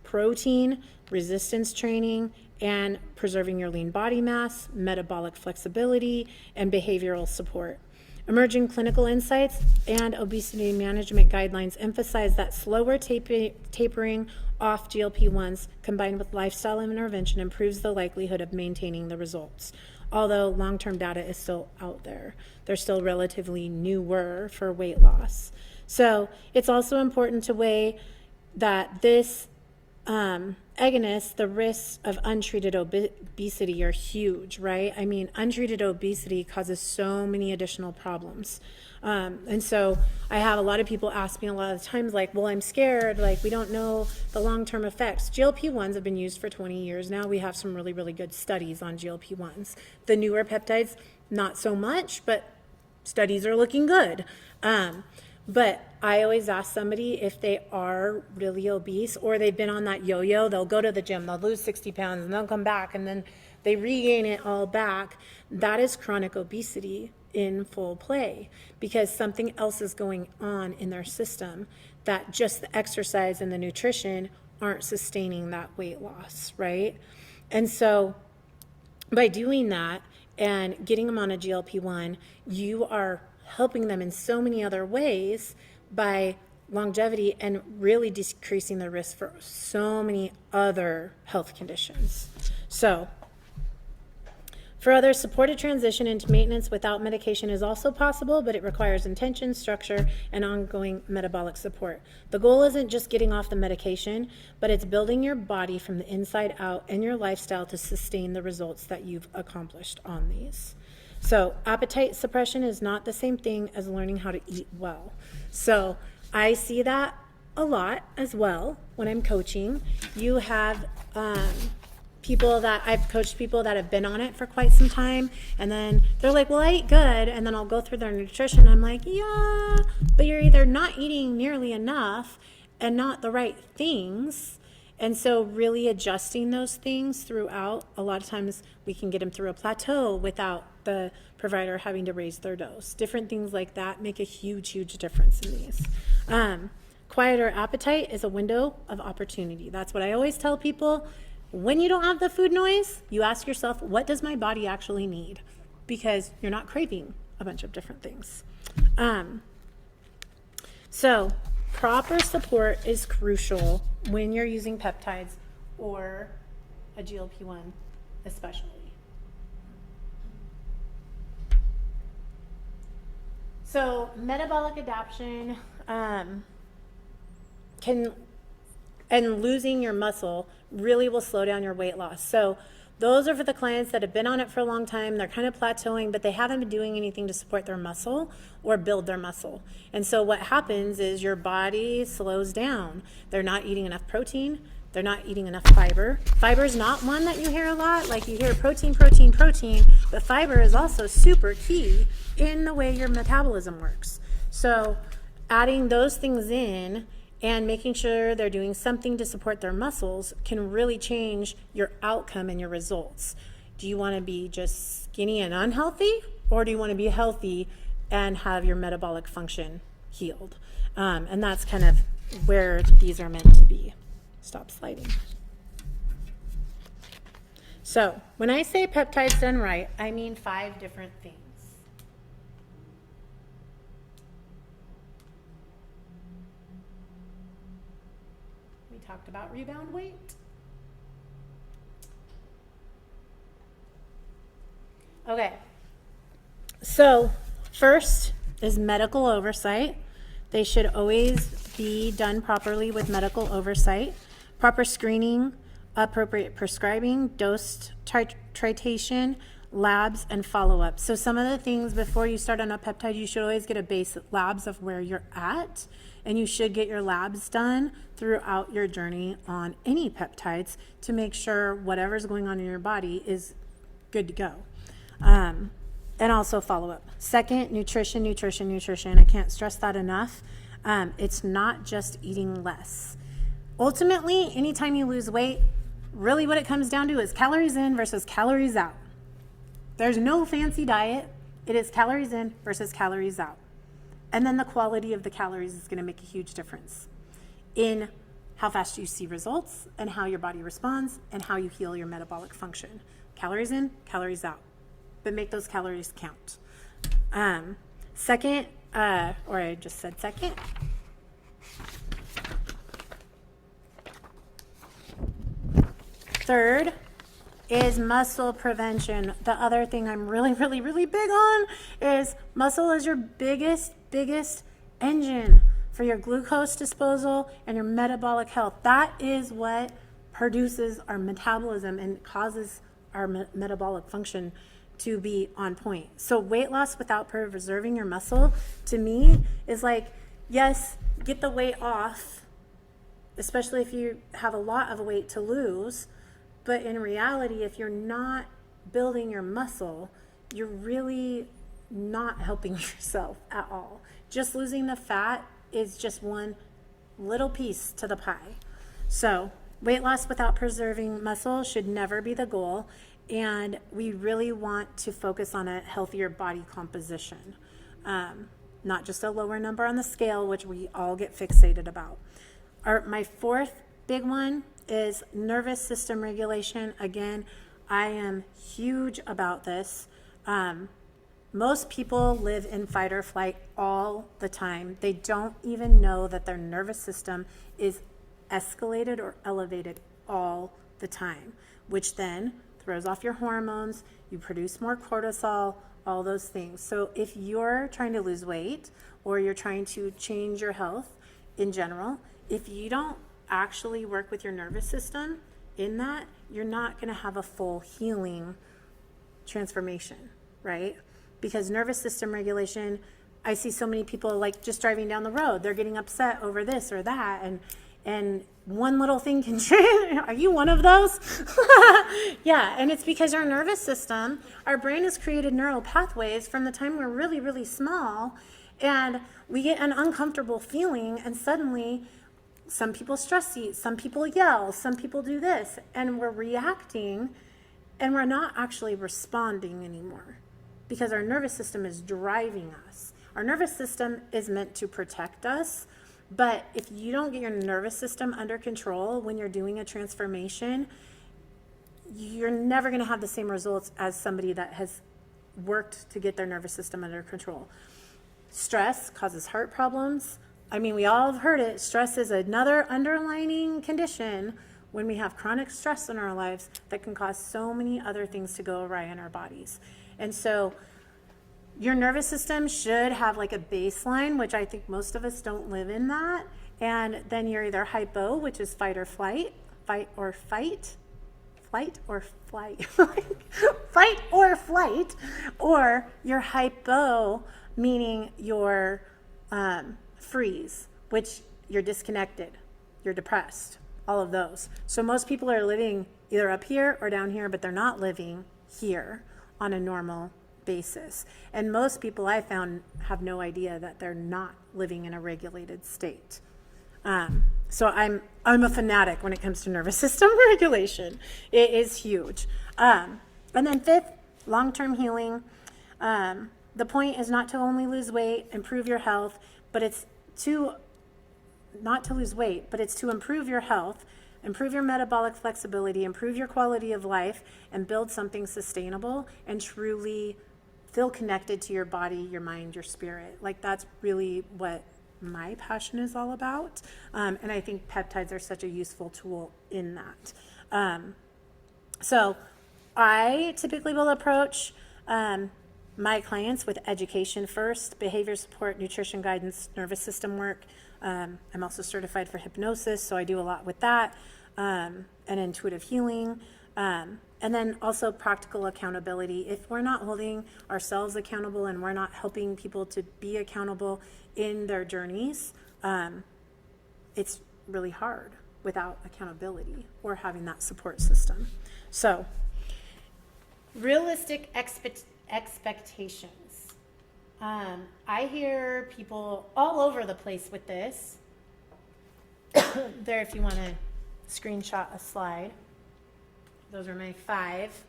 protein, resistance training, and preserving your lean body mass, metabolic flexibility, and behavioral support. Emerging clinical insights and obesity management guidelines emphasize that slower tapering off GLP-1s combined with lifestyle intervention improves the likelihood of maintaining the results. Although long-term data is still out there, they're still relatively newer for weight loss. So it's also important to weigh that this agonists, the risks of untreated obesity are huge, right? I mean, untreated obesity causes so many additional problems. And so I have a lot of people ask me a lot of times, like, well, I'm scared, like, we don't know the long-term effects. GLP-1s have been used for 20 years now. We have some really, really good studies on GLP-1s. The newer peptides, not so much, but studies are looking good. But I always ask somebody if they are really obese or they've been on that yo-yo. They'll go to the gym, they'll lose 60 pounds, and they'll come back, and then they regain it all back. That is chronic obesity in full play because something else is going on in their system that just the exercise and the nutrition aren't sustaining that weight loss, right? And so by doing that and getting them on a GLP-1, you are helping them in so many other ways by longevity and really decreasing the risk for so many other health conditions. So for others, supported transition into maintenance without medication is also possible, but it requires intention, structure, and ongoing metabolic support. The goal isn't just getting off the medication, but it's building your body from the inside out and your lifestyle to sustain the results that you've accomplished on these. So appetite suppression is not the same thing as learning how to eat well. So I see that a lot as well when I'm coaching. You have people that I've coached people that have been on it for quite some time, and then they're like, well, I eat good, and then I'll go through their nutrition. I'm like, yeah, but you're either not eating nearly enough and not the right things. And so really adjusting those things throughout, a lot of times we can get them through a plateau without the provider having to raise their dose. Different things like that make a huge, huge difference in these. Quieter appetite is a window of opportunity. That's what I always tell people. When you don't have the food noise, you ask yourself, what does my body actually need? Because you're not craving a bunch of different things. So proper support is crucial when you're using peptides or a GLP-1 especially. So metabolic adaptation and losing your muscle really will slow down your weight loss. So those are for the clients that have been on it for a long time. They're kind of plateauing, but they haven't been doing anything to support their muscle or build their muscle. And so what happens is your body slows down. They're not eating enough protein. They're not eating enough fiber. Fiber is not one that you hear a lot. Like you hear protein, protein, protein, but fiber is also super key in the way your metabolism works. So adding those things in and making sure they're doing something to support their muscles can really change your outcome and your results. Do you want to be just skinny and unhealthy, or do you want to be healthy and have your metabolic function healed? And that's kind of where these are meant to be. Stop sliding. So when I say peptides done right, I mean 5 different things. talked about rebound weight. Okay, so first is medical oversight. They should always be done properly with medical oversight. Proper screening, appropriate prescribing, dose titration, labs, and follow-up. So some of the things before you start on a peptide, you should always get a base labs of where you're at, and you should get your labs done throughout your journey on any peptides to make sure whatever's going on in your body is good to go. And also follow-up. Second, nutrition. I can't stress that enough. It's not just eating less. Ultimately, anytime you lose weight, really what it comes down to is calories in versus calories out. There's no fancy diet. It is calories in versus calories out. And then the quality of the calories is going to make a huge difference in how fast you see results and how your body responds and how you heal your metabolic function. Calories in, calories out. But make those calories count. Second, or I just said second. Third is muscle prevention. The other thing I'm really big on is muscle is your biggest engine for your glucose disposal and your metabolic health. That is what produces our metabolism and causes our metabolic function to be on point. So weight loss without preserving your muscle, to me, is like, yes, get the weight off, especially if you have a lot of weight to lose. But in reality, if you're not building your muscle, you're really not helping yourself at all. Just losing the fat is just one little piece to the pie. So weight loss without preserving muscle should never be the goal. And we really want to focus on a healthier body composition, not just a lower number on the scale, which we all get fixated about. My fourth big one is nervous system regulation. Again, I am huge about this. Most people live in fight or flight all the time. They don't even know that their nervous system is escalated or elevated all the time, which then throws off your hormones, you produce more cortisol, all those things. So if you're trying to lose weight or you're trying to change your health in general, if you don't actually work with your nervous system in that, you're not going to have a full healing transformation, right? Because nervous system regulation, I see so many people like just driving down the road, they're getting upset over this or that, and one little thing can change. Are you one of those? Yeah, and it's because our nervous system, our brain has created neural pathways from the time we're really small, and we get an uncomfortable feeling, and suddenly some people stress eat, some people yell, some people do this, and we're reacting, and we're not actually responding anymore because our nervous system is driving us. Our nervous system is meant to protect us. But if you don't get your nervous system under control when you're doing a transformation, you're never going to have the same results as somebody that has worked to get their nervous system under control. Stress causes heart problems. I mean, we all have heard it. Stress is another underlying condition when we have chronic stress in our lives that can cause so many other things to go awry in our bodies. And so your nervous system should have like a baseline, which I think most of us don't live in that. And then you're either hypo, which is fight or flight, fight or flight, or you're hypo, meaning you're freeze, which you're disconnected, you're depressed, all of those. So most people are living either up here or down here, but they're not living here on a normal basis. And most people I found have no idea that they're not living in a regulated state. So I'm a fanatic when it comes to nervous system regulation. It is huge. And then fifth, long-term healing. The point is not to only lose weight, improve your health, but it's to not to lose weight, but it's to improve your health, improve your metabolic flexibility, improve your quality of life, and build something sustainable and truly feel connected to your body, your mind, your spirit. Like that's really what my passion is all about. And I think peptides are such a useful tool in that. So I typically will approach my clients with education first, behavior support, nutrition guidance, nervous system work. I'm also certified for hypnosis, so I do a lot with that, and intuitive healing. And then also practical accountability. If we're not holding ourselves accountable and we're not helping people to be accountable in their journeys, it's really hard without accountability or having that support system. So, realistic expectations. I hear people all over the place with this. There, if you want to screenshot a slide. Those are my 5.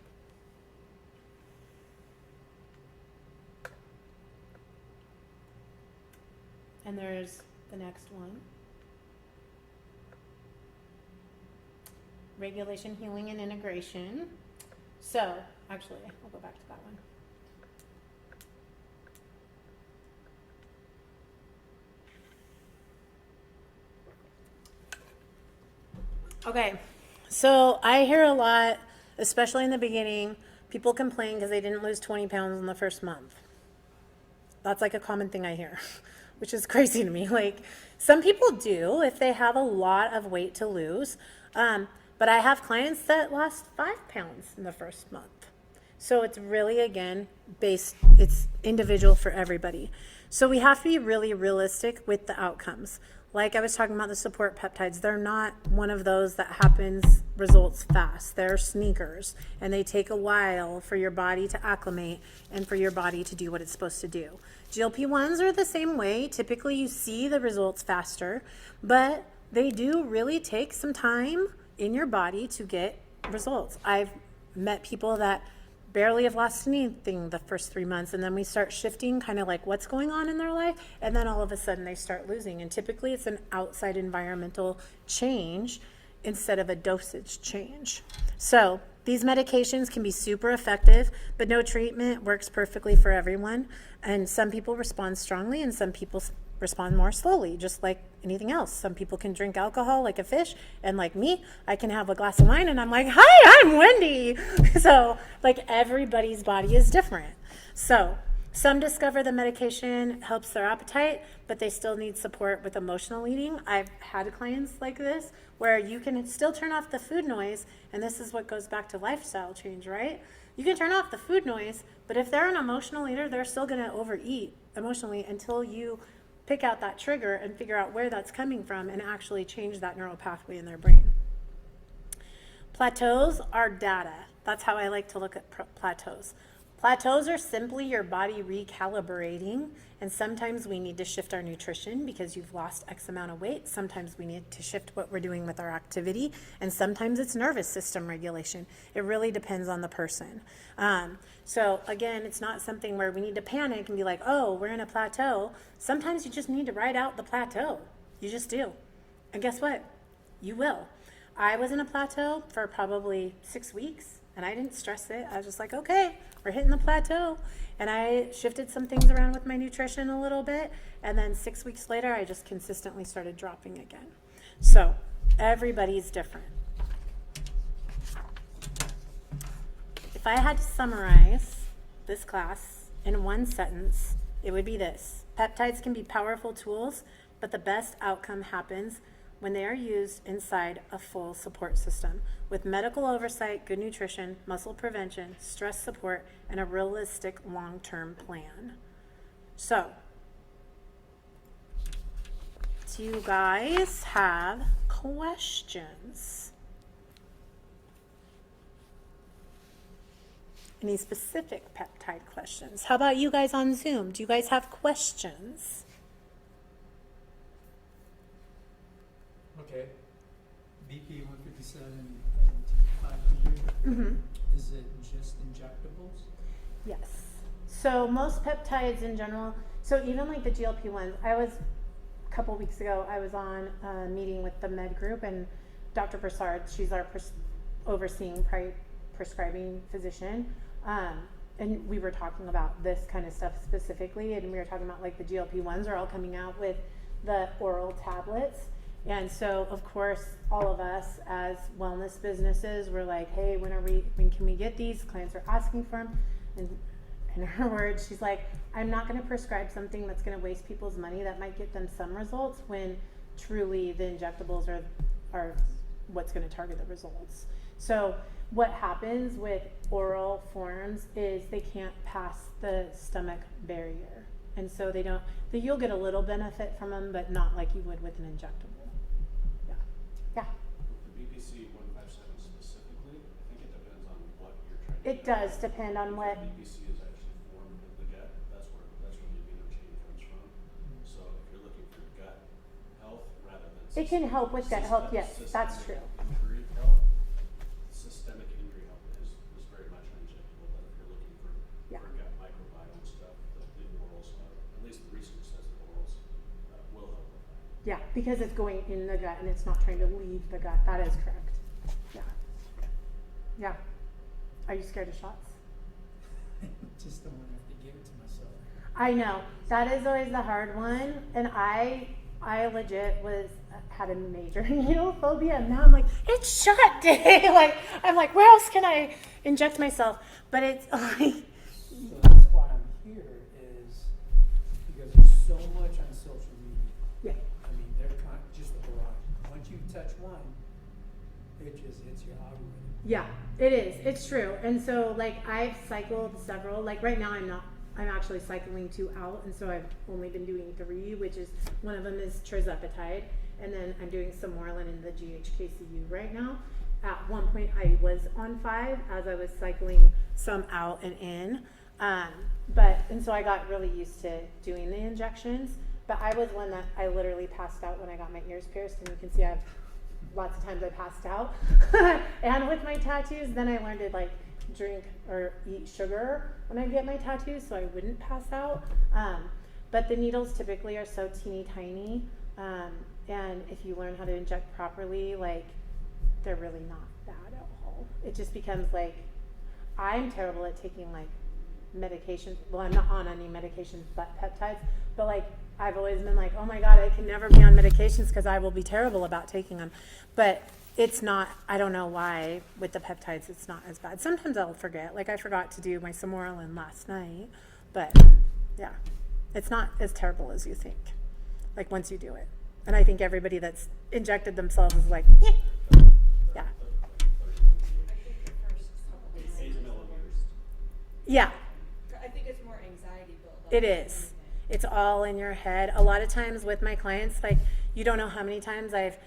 And there's the next one. Regulation, healing, and integration. So, actually, I'll go back to that one. Okay, so I hear a lot, especially in the beginning, people complain because they didn't lose 20 pounds in the first month. That's like a common thing I hear, which is crazy to me. Like, some people do if they have a lot of weight to lose, but I have clients that lost 5 pounds in the first month. So it's really, again, it's individual for everybody. So we have to be really realistic with the outcomes. Like I was talking about the support peptides, they're not one of those that results fast. They're sneakers, and they take a while for your body to acclimate and for your body to do what it's supposed to do. GLP-1s are the same way. Typically you see the results faster, but they do really take some time in your body to get results. I've met people that barely have lost anything the first 3 months, and then we start shifting kind of like what's going on in their life, and then all of a sudden they start losing. And typically it's an outside environmental change instead of a dosage change. So these medications can be super effective, but no treatment works perfectly for everyone. And some people respond strongly and some people respond more slowly, just like anything else. Some people can drink alcohol like a fish, and like me, I can have a glass of wine and I'm like, hi, I'm Wendy. So like everybody's body is different. So some discover the medication helps their appetite, but they still need support with emotional eating. I've had clients like this where you can still turn off the food noise, and this is what goes back to lifestyle change, right? You can turn off the food noise, but if they're an emotional eater, they're still going to overeat emotionally until you pick out that trigger and figure out where that's coming from and actually change that neural pathway in their brain. Plateaus are data. That's how I like to look at plateaus. Plateaus are simply your body recalibrating, and sometimes we need to shift our nutrition because you've lost X amount of weight. Sometimes we need to shift what we're doing with our activity, and sometimes it's nervous system regulation. It really depends on the person. So again, it's not something where we need to panic and be like, oh, we're in a plateau. Sometimes you just need to ride out the plateau. You just do. And guess what? You will. I was in a plateau for probably 6 weeks, and I didn't stress it. I was just like, okay, we're hitting the plateau. And I shifted some things around with my nutrition a little bit, and then 6 weeks later, I just consistently started dropping again. So everybody's different. If I had to summarize this class in one sentence, it would be this. Peptides can be powerful tools, but the best outcome happens when they are used inside a full support system with medical oversight, good nutrition, muscle prevention, stress support, and a realistic long-term plan. So, do you guys have questions? Any specific peptide questions? How about you guys on Zoom? Do you guys have questions? Okay. BP 157 and 500. Is it just injectables? Yes. So most peptides in general, so even like the GLP-1s, a couple weeks ago, I was on a meeting with the med group, and Dr. Broussard, she's our overseeing prescribing physician, and we were talking about this kind of stuff specifically, and we were talking about like the GLP-1s are all coming out with the oral tablets. And so, of course, all of us as wellness businesses were like, hey, when can we get these? Clients are asking for them. And in her words, she's like, I'm not going to prescribe something that's going to waste people's money that might get them some results when truly the injectables are what's going to target the results. So what happens with oral forms is they can't pass the stomach barrier. And so you'll get a little benefit from them, but not like you would with an injectable. Yeah. The BPC 157 specifically, I think it depends on what you're trying to It does depend on what. BPC is actually formed in the gut. That's where the amino chain comes from. So if you're looking for gut health rather than It can help with gut health, yes, that's true. Injury health, systemic injury health is very much an injectable. But if you're looking for gut microbiome stuff, the orals, at least the research says the orals will help with that. Yeah, because it's going in the gut and it's not trying to leave the gut. That is correct. Yeah. Yeah. Are you scared of shots? Just don't want to have to give it to myself. I know. That is always the hard one. And I legit had a major needle phobia, and now I'm like, it's shot day. I'm like, where else can I inject myself? But it's like. So that's why I'm here, is because there's so much on social media. Yeah. I mean, they're just a barrage. Once you touch one, it just hits your algorithm. Yeah, it is. It's true. And so I've cycled several, right now I'm actually cycling 2 out. And so I've only been doing 3, which is, one of them is tirzepatide. And then I'm doing some Morlin in the GHKCU right now. At one point I was on 5 as I was cycling some out and in. And so I got really used to doing the injections, but I was one that I literally passed out when I got my ears pierced, and you can see I have lots of times I passed out. And with my tattoos, then I learned to drink or eat sugar when I get my tattoos so I wouldn't pass out. But the needles typically are so teeny tiny. And if you learn how to inject properly, they're really not bad at all. It just becomes I'm terrible at taking medications. Well, I'm not on any medications but peptides, but I've always been oh my God, I can never be on medications because I will be terrible about taking them. But it's not, I don't know why with the peptides it's not as bad. Sometimes I'll forget. I forgot to do my Samoralin last night, but yeah, it's not as terrible as you think, once you do it. And I think everybody that's injected themselves is yeah. I think the first couple days is the worst. Yeah, I think it's more anxiety buildup. it is. It's all in your head. A lot of times with my clients, you don't know how many times I've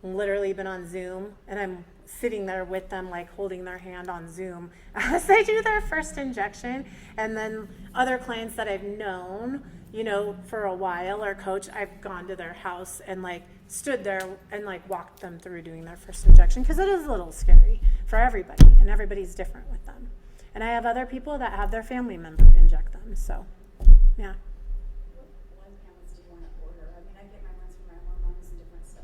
literally been on Zoom and I'm sitting there with them, holding their hand on Zoom as they do their first injection. And then other clients that I've known, for a while or coach, I've gone to their house and stood there and walked them through doing their first injection, because it is a little scary for everybody and everybody's different with them. And I have other people that have their family member inject them. So, yeah. What balance do you want to order? I mean, I get my ones for my hormones and different stuff.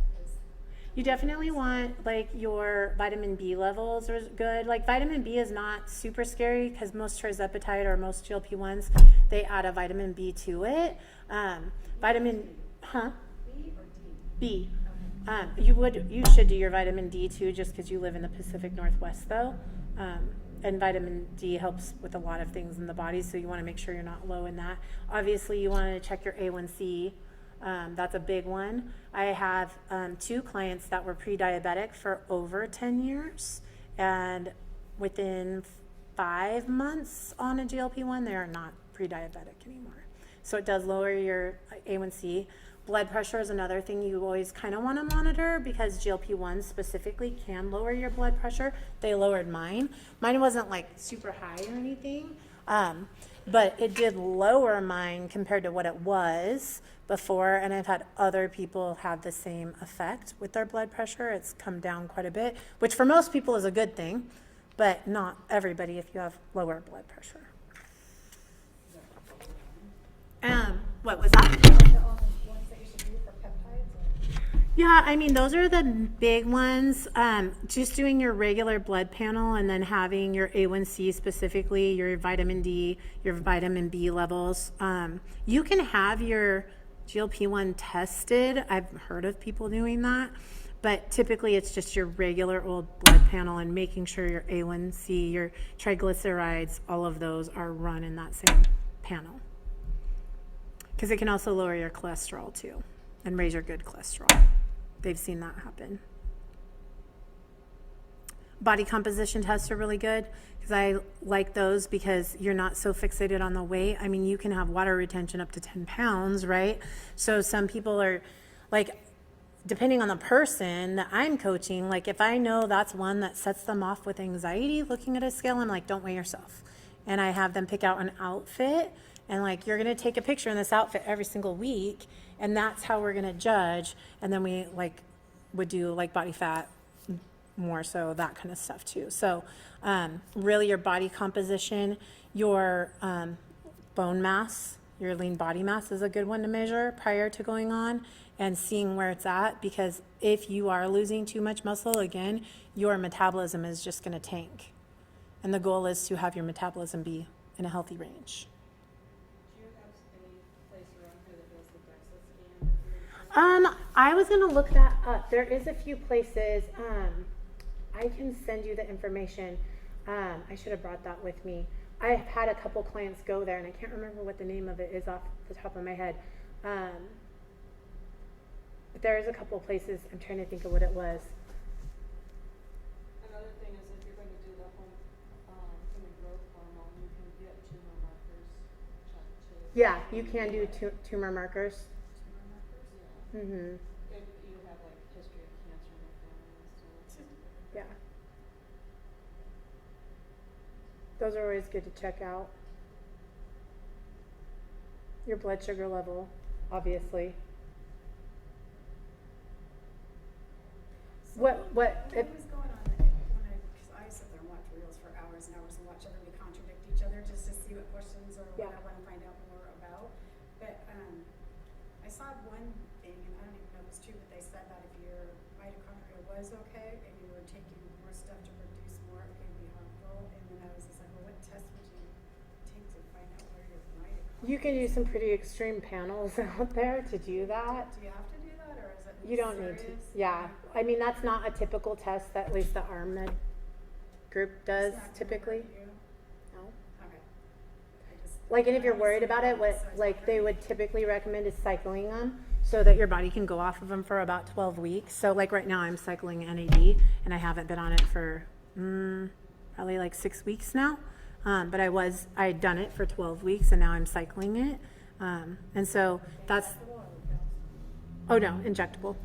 You definitely want your vitamin B levels are good. Vitamin B is not super scary because most tirzepatide or most GLP-1s, they add a vitamin B to it. Vitamin, huh? B or D? B. You should do your vitamin D too, just because you live in the Pacific Northwest though. And vitamin D helps with a lot of things in the body, so you want to make sure you're not low in that. Obviously, you want to check your A1C. That's a big one. I have 2 clients that were pre-diabetic for over 10 years, and within 5 months on a GLP-1, they are not pre-diabetic anymore. So it does lower your A1C. Blood pressure is another thing you always kind of want to monitor, because GLP-1 specifically can lower your blood pressure. They lowered mine. Mine wasn't super high or anything, but it did lower mine compared to what it was before. And I've had other people have the same effect with their blood pressure. It's come down quite a bit, which for most people is a good thing, but not everybody if you have lower blood pressure. What was that? The only ones that you should do for peptides? Yeah, I mean, those are the big ones. Just doing your regular blood panel and then having your A1C specifically, your vitamin D, your vitamin B levels. You can have your GLP-1 tested. I've heard of people doing that, but typically it's just your regular old blood panel and making sure your A1C, your triglycerides, all of those are run in that same panel. Because it can also lower your cholesterol too and raise your good cholesterol. They've seen that happen. Body composition tests are really good because I like those because you're not so fixated on the weight. I mean, you can have water retention up to 10 pounds, right? So some people are like, depending on the person that I'm coaching, like if I know that's one that sets them off with anxiety looking at a scale, I'm like, don't weigh yourself. And I have them pick out an outfit and like, you're going to take a picture in this outfit every single week. And that's how we're going to judge. And then we like would do like body fat, more so that kind of stuff too. So really your body composition, your bone mass, your lean body mass is a good one to measure prior to going on and seeing where it's at, because if you are losing too much muscle, again, your metabolism is just going to tank. And the goal is to have your metabolism be in a healthy range. Do you have any place around here that does the DEXA scan? I was going to look that up. There is a few places. I can send you the information. I should have brought that with me. I've had a couple clients go there, and I can't remember what the name of it is off the top of my head. But there is a couple places. I'm trying to think of what it was. Another thing is if you're going to do the home human growth hormone, you can get tumor markers checked too. Yeah, you can do tumor markers. Tumor markers? Yeah. Mm-hmm. If you have like history of cancer in your family and stuff. Yeah. Those are always good to check out. Your blood sugar level, obviously. What What was going on because I sit there and watch reels for hours and hours and watch everybody contradict each other just to see what questions or what Yeah. I want to find out more about. But I saw one thing, and I don't even know if it's true, but they said that if your mitochondria was okay and you were taking more stuff to produce more, it could be harmful. And then I was just like, well, what test would you take to find out where your mitochondria? You can use some pretty extreme panels out there to do that. Do you have to do that, or is it? You don't need to. serious? Yeah. I mean, that's not a typical test that at least the ARMED group does It's not gonna typically. hurt you? No. Okay. I just- Like, and if you're worried about it, what like they would typically recommend is cycling them so that your body can go off of them for about 12 weeks. So like right now I'm cycling NAD and I haven't been on it for probably like 6 weeks now. But I'd done it for 12 weeks and now I'm cycling it. And so that's, oh no, injectable.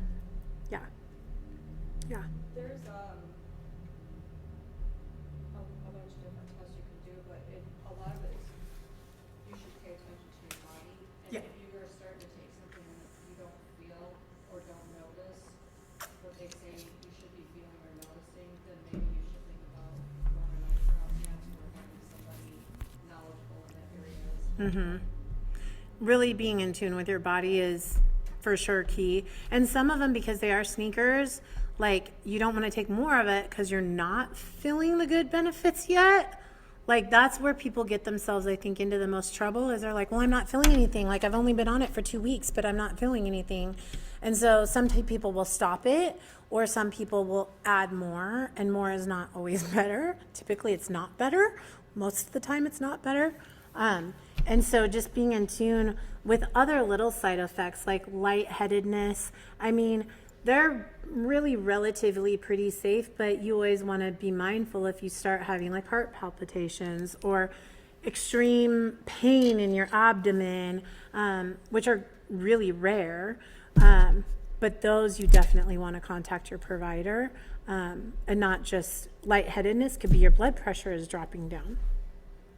Yeah. Yeah. There's a bunch of different tests you can do, but a lot of it is you should pay attention to your body. And Yeah. if you are starting to take something and you don't feel or don't notice what they say you should be feeling or noticing, then maybe you should think about going to naturopaths or having somebody knowledgeable in that area. Mm-hmm. Really being in tune with your body is for sure key. And some of them, because they are sneakers, like you don't want to take more of it because you're not feeling the good benefits yet. Like that's where people get themselves, I think, into the most trouble is they're like, well, I'm not feeling anything. Like I've only been on it for 2 weeks, but I'm not feeling anything. And so some people will stop it or some people will add more, and more is not always better. Typically it's not better. Most of the time it's not better. And so just being in tune with other little side effects like lightheadedness. I mean, they're really relatively pretty safe, but you always want to be mindful if you start having like heart palpitations or extreme pain in your abdomen, which are really rare. But those you definitely want to contact your provider, and not just lightheadedness. Could be your blood pressure is dropping down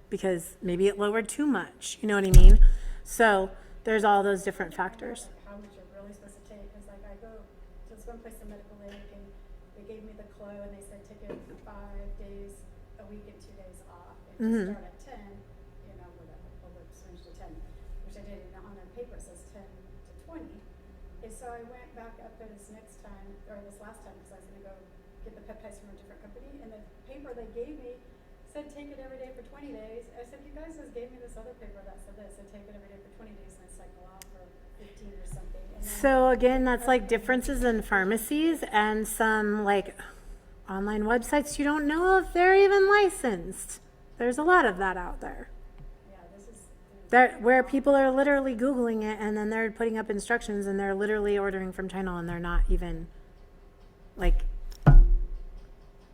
because maybe it lowered too much. You know what I mean? So there's all those different factors. How much you're really supposed to take, because like I go to this one place in Medical Lake and they gave me the clue and they said take it 5 days a week and 2 days off and Mhm. start at 10, you know, whatever, over switch to 10, which I did, and on their paper it says 10 to 20. And so I went back up there this next time, or this last time, because I was going to go get the peptides from a different company, and the paper they gave me said take it every day for 20 days. I said, you guys just gave me this other paper that said this, said take it every day for 20 days and I cycle off for 15 or something. And then, So again, that's like differences in pharmacies and some like online websites. You don't know if they're even licensed. There's a lot of that out there. yeah, this is, Where people are literally Googling it and then they're putting up instructions and they're literally ordering from China and they're not even like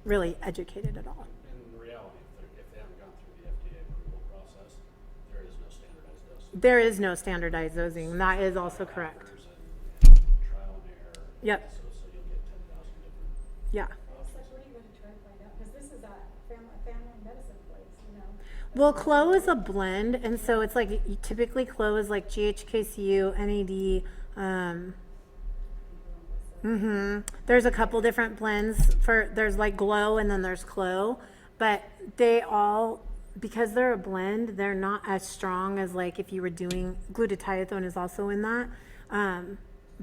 really educated at all. In reality, if they haven't gone through the FDA approval process, there is no standardized dose. There is no standardized dosing. That is also correct. And trial and error. Yep. So you'll get 10,000 different. Yeah. it's like, what are you going to try to find out? Because this is a family medicine place, you know. Well, Clo is a blend, and so it's like typically Clo is like GHKCU, NAD. There's a couple different blends there's like Glow and then there's Clo, but they all, because they're a blend, they're not as strong as like if you were doing glutathione is also in that.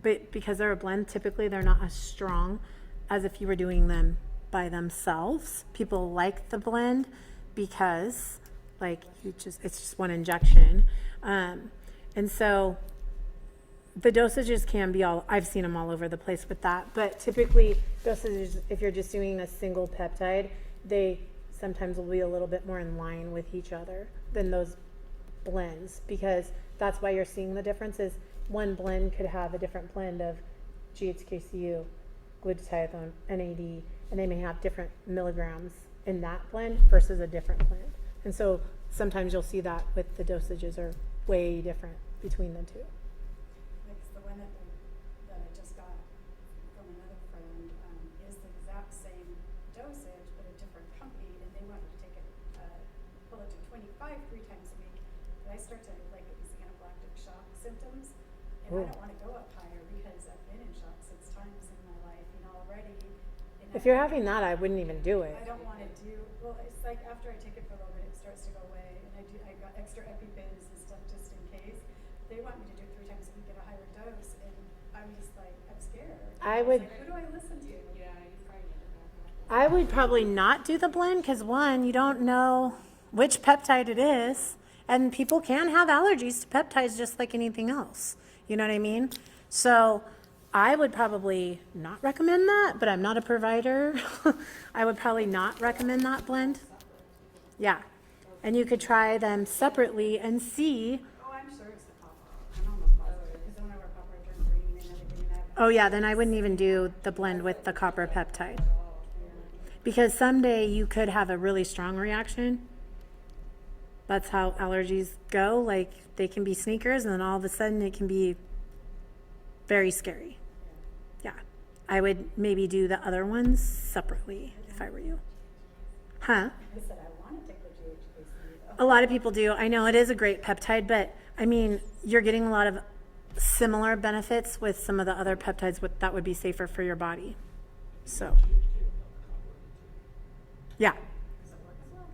But because they're a blend, typically they're not as strong as if you were doing them by themselves. People like the blend because like it's just one injection. And so the dosages can be I've seen them all over the place with that, but typically dosages, if you're just doing a single peptide, they sometimes will be a little bit more in line with each other than those blends, because that's why you're seeing the differences. One blend could have a different blend of GHKCU, glutathione, NAD, and they may have different milligrams in that blend versus a different blend. And so sometimes you'll see that with the dosages are way different between the two. Like the one that I just got from another friend is the exact same dosage, but a different company, and they want you to take it, pull it to 25 3 times a week. But I start to like these anaphylactic shock symptoms, and I don't want to go up higher because I've been in shock 6 times in my life, already. And If you're having that, I wouldn't even do it. I don't want to do. Well, it's like after I take it for a little bit, it starts to go away, and I got extra EpiPens and stuff just in case. They want me to do it 3 times a week at a higher dose, and I'm just like, I'm scared. I It's would- like, who do I listen to? Yeah, you probably need to back up. I would probably not do the blend because one, you don't know which peptide it is, and people can have allergies to peptides just like anything else. You know what I mean? So I would probably not recommend that, but I'm not a provider. I would probably not recommend that blend. Yeah. And you could try them separately and see. Oh, I'm sure it's the copper. I'm almost positive because then when I wear copper, I turn green and everything. And Oh yeah, then I wouldn't even do the blend with the copper peptide. Because someday you could have a really strong reaction. That's how allergies go. Like they can be sneakers and then all of a sudden it can be very scary. Yeah. I would maybe do the other ones separately if I were you. Huh? I said I want to take the GHKC though. A lot of people do. I know it is a great peptide, but I mean, you're getting a lot of similar benefits with some of the other peptides that would be safer for your body. So, yeah. Does it work as well?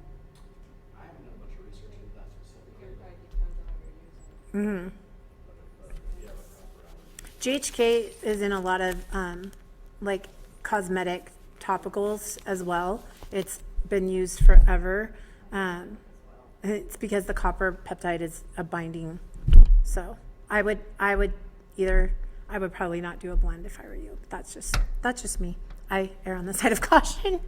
I haven't done much research into that specifically, It probably depends on how you're using it. but if you have a copper allergy. GHK is in a lot of like cosmetic topicals as well. It's been used forever. It's because the copper peptide is a binding. So I would probably not do a blend if I were you. That's just me. I err on the side of caution.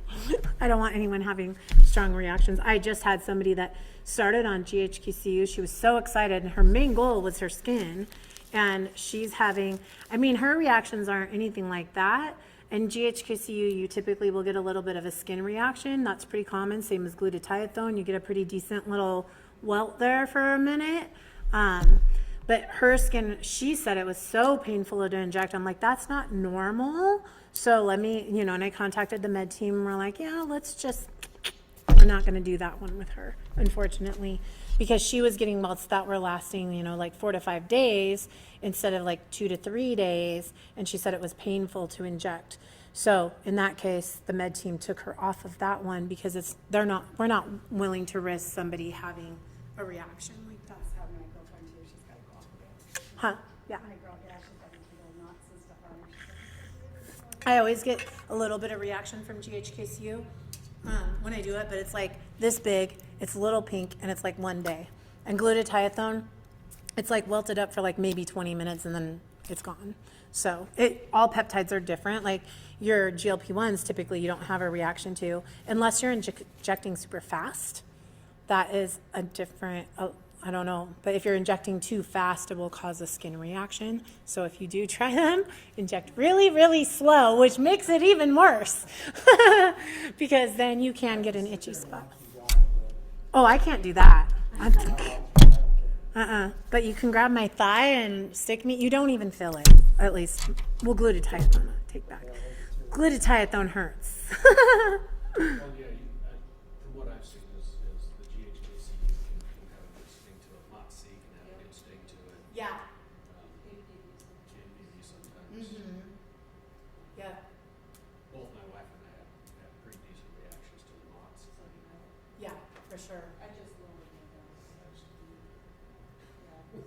I don't want anyone having strong reactions. I just had somebody that started on GHKCU. She was so excited, and her main goal was her skin. And she's having, her reactions aren't anything like that. And GHKCU, you typically will get a little bit of a skin reaction. That's pretty common, same as glutathione. You get a pretty decent little welt there for a minute. But her skin, she said it was so painful to inject. I'm like, that's not normal. So let me, and I contacted the med team and we're like, yeah, we're not going to do that one with her, unfortunately, because she was getting welts that were lasting, like 4 to 5 days instead of like 2 to 3 days. And she said it was painful to inject. So in that case, the med team took her off of that one because we're not willing to risk somebody having a reaction like that. That's how my girlfriend too. She's got to go off of it. Huh? Yeah. My girl, yeah, she's got little knots and stuff on her. I always get a little bit of reaction from GHKCU. when I do it, but it's like this big, it's a little pink, and it's like one day. And glutathione, it's like wilted up for like maybe 20 minutes and then it's gone. So all peptides are different. Like your GLP-1s, typically you don't have a reaction to, unless you're injecting super fast. That is a different, I don't know, but if you're injecting too fast, it will cause a skin reaction. So if you do try them, inject really, really slow, which makes it even worse because then you can get an itchy spot. Oh, I can't do that. But you can grab my thigh and stick me. You don't even feel it, at least. Well, glutathione, take back. Glutathione hurts. Well, yeah, from what I've seen is the GHKC can have a good sting to it. MOTS can have a good sting to it. Yeah. KPV sometimes. Yeah. Both my wife and I have pretty decent reactions to the MOTS. Yeah, for sure. I just lowered my dose. Yeah,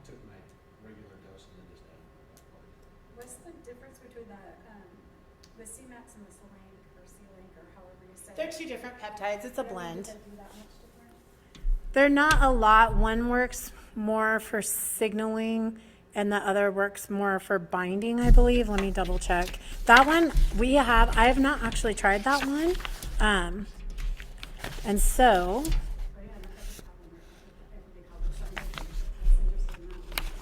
Took my regular dose and then just added that part. What's the difference between the C-Max and the C-Link or however you say it? They're two different peptides. It's a blend. Are they that much different? They're not a lot. One works more for signaling and the other works more for binding, I believe. Let me double check. That one I have not actually tried that one. And so,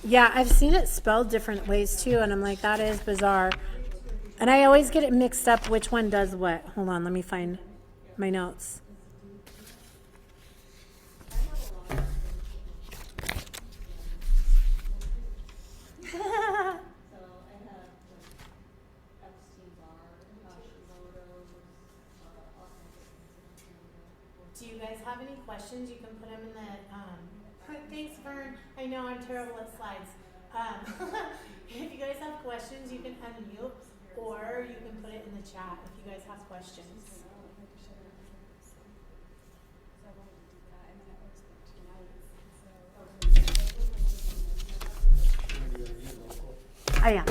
yeah, I've seen it spelled different ways too, and I'm like, that is bizarre. And I always get it mixed up which one does what. Hold on, let me find my notes. Do you guys have any questions? You can put them in the, thanks Vern. I know I'm terrible at slides. If you guys have questions, you can unmute or you can put it in the chat if you guys have questions. I am.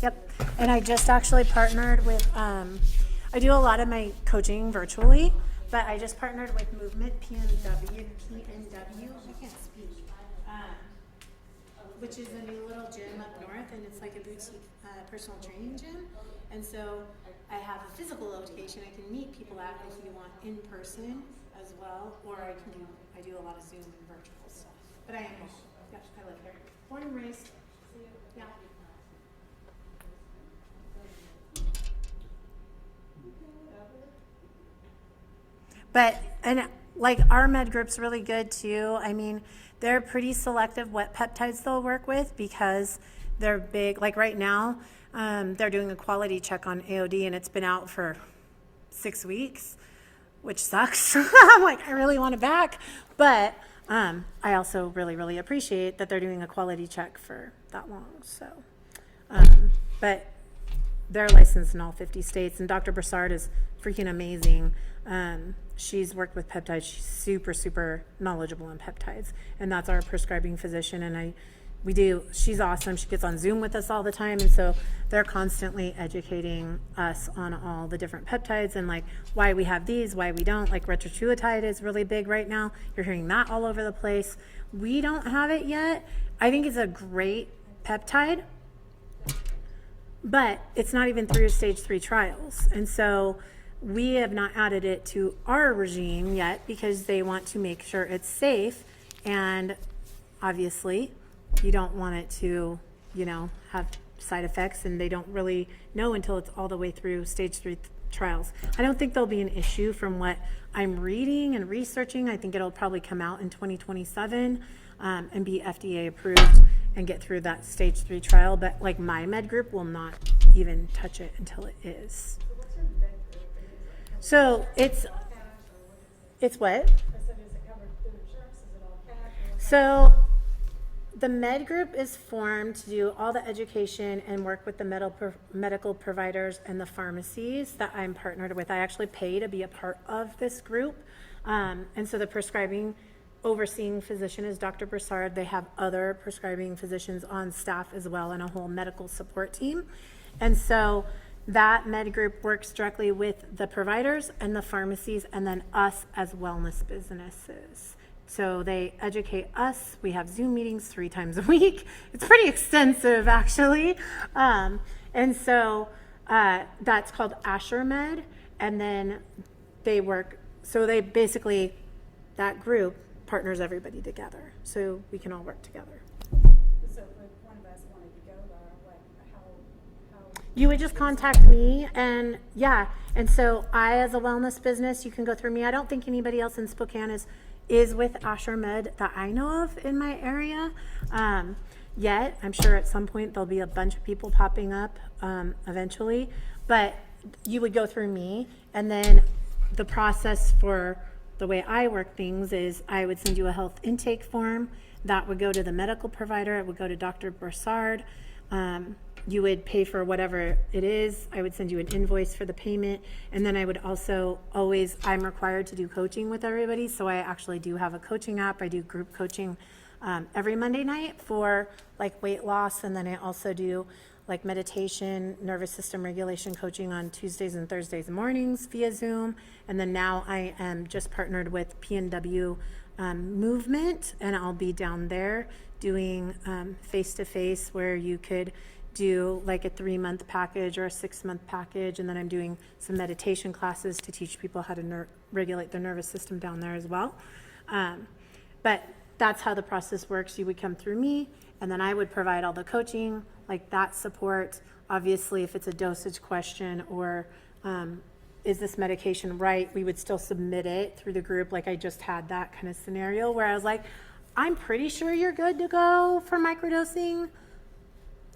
Yep. And I just actually partnered with, I do a lot of my coaching virtually, but I just partnered with Movement PNW, I can't speak, which is a new little gym up north, and it's like a boutique personal training gym. And so I have a physical location I can meet people at if you want in person as well, or I do a lot of Zoom and virtual stuff. But I am home. Yeah, I live here. Born and raised. Yeah. But, and like our med group's really good too. I mean, they're pretty selective what peptides they'll work with because they're big. Like right now, they're doing a quality check on AOD and it's been out for 6 weeks, which sucks. I'm like, I really want it back. But I also really, really appreciate that they're doing a quality check for that long. So, but they're licensed in all 50 states, and Dr. Broussard is freaking amazing. She's worked with peptides. She's super, super knowledgeable on peptides, and that's our prescribing physician. And she's awesome. She gets on Zoom with us all the time, and so they're constantly educating us on all the different peptides and like why we have these, why we don't. Like retatrutide is really big right now. You're hearing that all over the place. We don't have it yet. I think it's a great peptide, but it's not even through stage 3 trials. And so we have not added it to our regime yet because they want to make sure it's safe. And obviously you don't want it to, have side effects, and they don't really know until it's all the way through stage 3 trials. I don't think there'll be an issue from what I'm reading and researching. I think it'll probably come out in 2027 and be FDA approved and get through that stage 3 trial. But like my med group will not even touch it until it is. So it's what? So the med group is formed to do all the education and work with the medical providers and the pharmacies that I'm partnered with. I actually pay to be a part of this group. And so the prescribing overseeing physician is Dr. Broussard. They have other prescribing physicians on staff as well and a whole medical support team. And so that med group works directly with the providers and the pharmacies and then us as wellness businesses. So they educate us. We have Zoom meetings 3 times a week. It's pretty extensive, actually. And so that's called Asher Med. And then they work, so they basically, that group partners everybody together so we can all work together. So if one of us wanted to go there, how? You would just contact me, and yeah. And so I, as a wellness business, you can go through me. I don't think anybody else in Spokane is with Asher Med that I know of in my area yet. I'm sure at some point there'll be a bunch of people popping up eventually, but you would go through me, and then the process for the way I work things is I would send you a health intake form that would go to the medical provider. It would go to Dr. Broussard. You would pay for whatever it is. I would send you an invoice for the payment. And then I would also always, I'm required to do coaching with everybody. So I actually do have a coaching app. I do group coaching every Monday night for like weight loss. And then I also do like meditation, nervous system regulation coaching on Tuesdays and Thursdays mornings via Zoom. And then now I am just partnered with PNW Movement, and I'll be down there doing face-to-face where you could do like a 3-month package or a 6-month package. And then I'm doing some meditation classes to teach people how to regulate their nervous system down there as well. But that's how the process works. You would come through me, and then I would provide all the coaching, like that support. Obviously, if it's a dosage question or is this medication right, we would still submit it through the group. Like I just had that kind of scenario where I was like, I'm pretty sure you're good to go for microdosing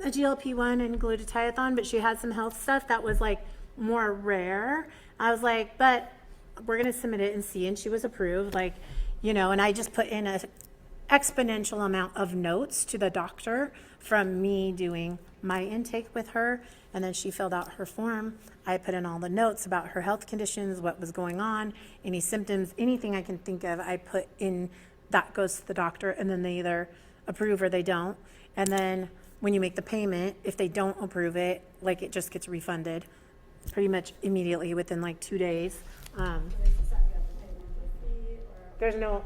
a GLP-1 and glutathione, but she had some health stuff that was like more rare. I was like, but we're going to submit it and see. And she was approved, like, you know, and I just put in a exponential amount of notes to the doctor from me doing my intake with her. And then she filled out her form. I put in all the notes about her health conditions, what was going on, any symptoms, anything I can think of, I put in. That goes to the doctor, and then they either approve or they don't. And then when you make the payment, if they don't approve it, like it just gets refunded pretty much immediately within like 2 days. There's no,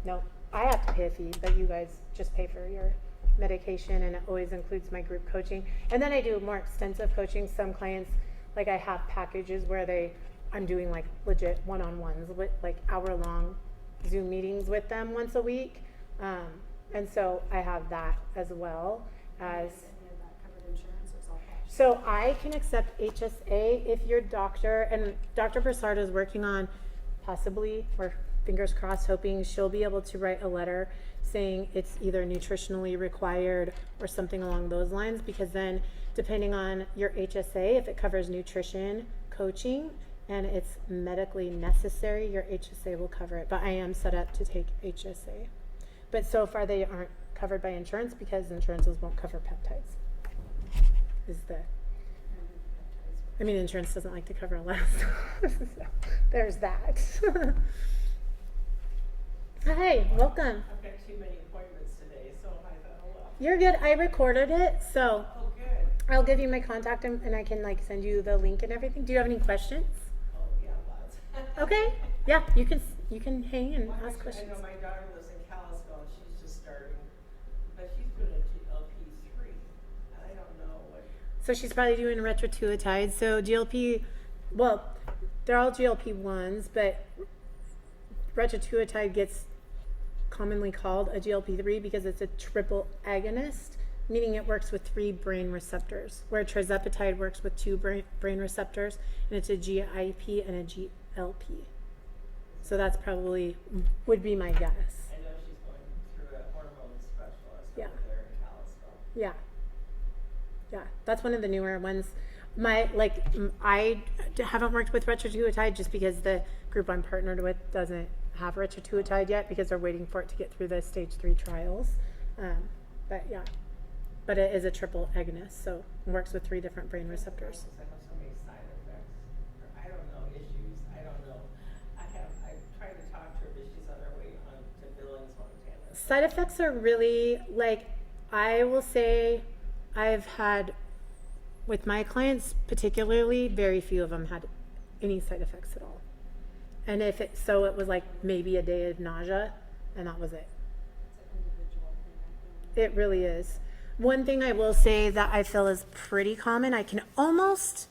no, I have to pay a fee, but you guys just pay for your medication, and it always includes my group coaching. And then I do more extensive coaching. Some clients, like I have packages where I'm doing like legit one-on-ones with like hour-long Zoom meetings with them once a week. And so I have that as well as. So I can accept HSA if your doctor, and Dr. Broussard is working on possibly, or fingers crossed, hoping she'll be able to write a letter saying it's either nutritionally required or something along those lines, because then depending on your HSA, if it covers nutrition, coaching, and it's medically necessary, your HSA will cover it. But I am set up to take HSA. But so far they aren't covered by insurance because insurances won't cover peptides. Insurance doesn't like to cover a lot of stuff. So there's that. Hi, welcome. I've got too many appointments today, so I thought, oh well. You're good. I recorded it, so Oh, good. I'll give you my contact and I can like send you the link and everything. Do you have any questions? Oh, yeah, lots. Okay. Yeah, you can hang and Well, ask actually, questions. I know my daughter lives in Kalispell, and she's just starting, but she's doing a GLP-3, and I don't know what. So she's probably doing retrotuatide. So they're all GLP-1s, but retrotuatide gets commonly called a GLP-3 because it's a triple agonist, meaning it works with 3 brain receptors, where tirzepatide works with 2 brain receptors, and it's a GIP and a GLP. So that's probably would be my guess. I know she's going through a hormone specialist Yeah. over there in Kalispell. Yeah, that's one of the newer ones. I haven't worked with retrotuatide just because the group I'm partnered with doesn't have retrotuatide yet because they're waiting for it to get through the stage 3 trials. But it is a triple agonist, so it works with 3 different brain receptors. I have so many side effects, or I don't know, issues, I don't know. I tried to talk to her, but she's on her way on to Billings, Montana. Side effects are really, like, I will say I've had with my clients particularly, very few of them had any side effects at all. And if it, so it was like maybe a day of nausea, and that was it. It's an individual thing, I feel. It really is. One thing I will say that I feel is pretty common, I can almost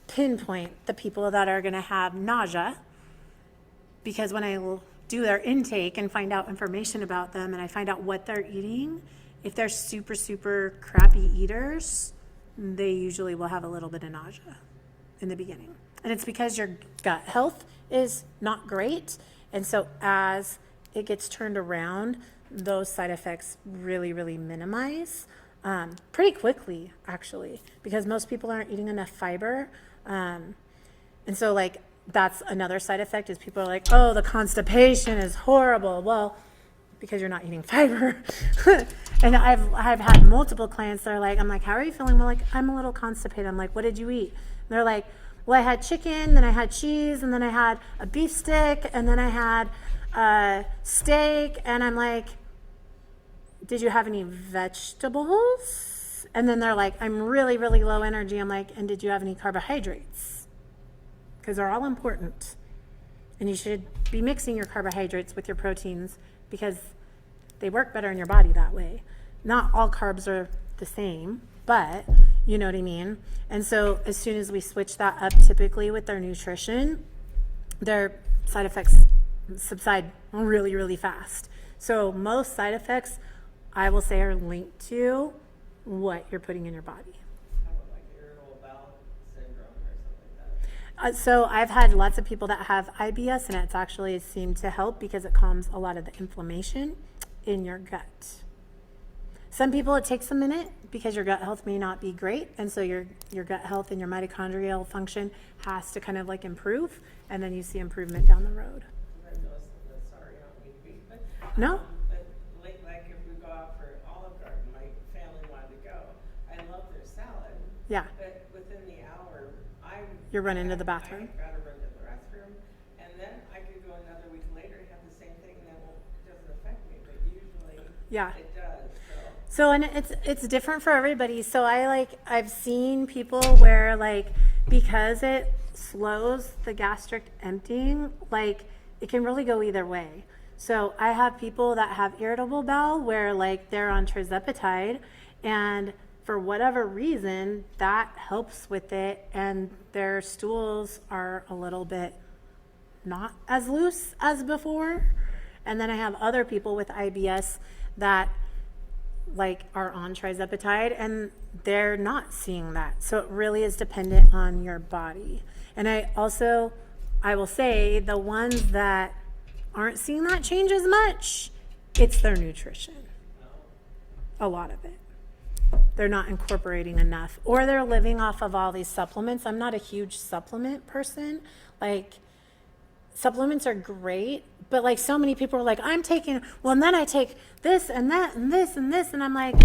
pinpoint the people that are going to have nausea, because when I will do their intake and find out information about them and I find out what they're eating, if they're super, super crappy eaters, they usually will have a little bit of nausea in the beginning. And it's because your gut health is not great. And so as it gets turned around, those side effects really, really minimize pretty quickly, actually, because most people aren't eating enough fiber. And so, like, that's another side effect is people are like, oh, the constipation is horrible. Well, because you're not eating fiber. And I've had multiple clients that are like, I'm like, how are you feeling? Well, like, I'm a little constipated. I'm like, what did you eat? And they're like, well, I had chicken, then I had cheese, and then I had a beef stick, and then I had steak. And I'm like, did you have any vegetables? And then they're like, I'm really, really low energy. I'm like, and did you have any carbohydrates? Because they're all important. And you should be mixing your carbohydrates with your proteins because they work better in your body that way. Not all carbs are the same, but you know what I mean? And so as soon as we switch that up typically with their nutrition, their side effects subside really, really fast. So most side effects, I will say, are linked to what you're putting in your body. How about like irritable bowel syndrome or something like that? So I've had lots of people that have IBS, and it's actually seemed to help because it calms a lot of the inflammation in your gut. Some people, it takes a minute because your gut health may not be great, and so your gut health and your mitochondrial function has to kind of like improve, and then you see improvement down the road. I know it's sorry, I don't mean to be, but. No. But like if we go out for Olive Garden, my family wanted to go. I love their salad. Yeah. But within the hour, You're running to the bathroom. I gotta run to the restroom, and then I could go another week later and have the same thing, and it doesn't affect me, but usually Yeah. it does, so. So, and it's different for everybody. So I've seen people where like, because it slows the gastric emptying, like it can really go either way. So I have people that have irritable bowel where like they're on tirzepatide, and for whatever reason that helps with it, and their stools are a little bit not as loose as before. And then I have other people with IBS that like are on tirzepatide and they're not seeing that. So it really is dependent on your body. And I will say the ones that aren't seeing that change as much, it's their nutrition. A lot of it. They're not incorporating enough, or they're living off of all these supplements. I'm not a huge supplement person. Like, supplements are great, but like so many people are like, I'm taking, well, and then I take this and that and this and this. And I'm like,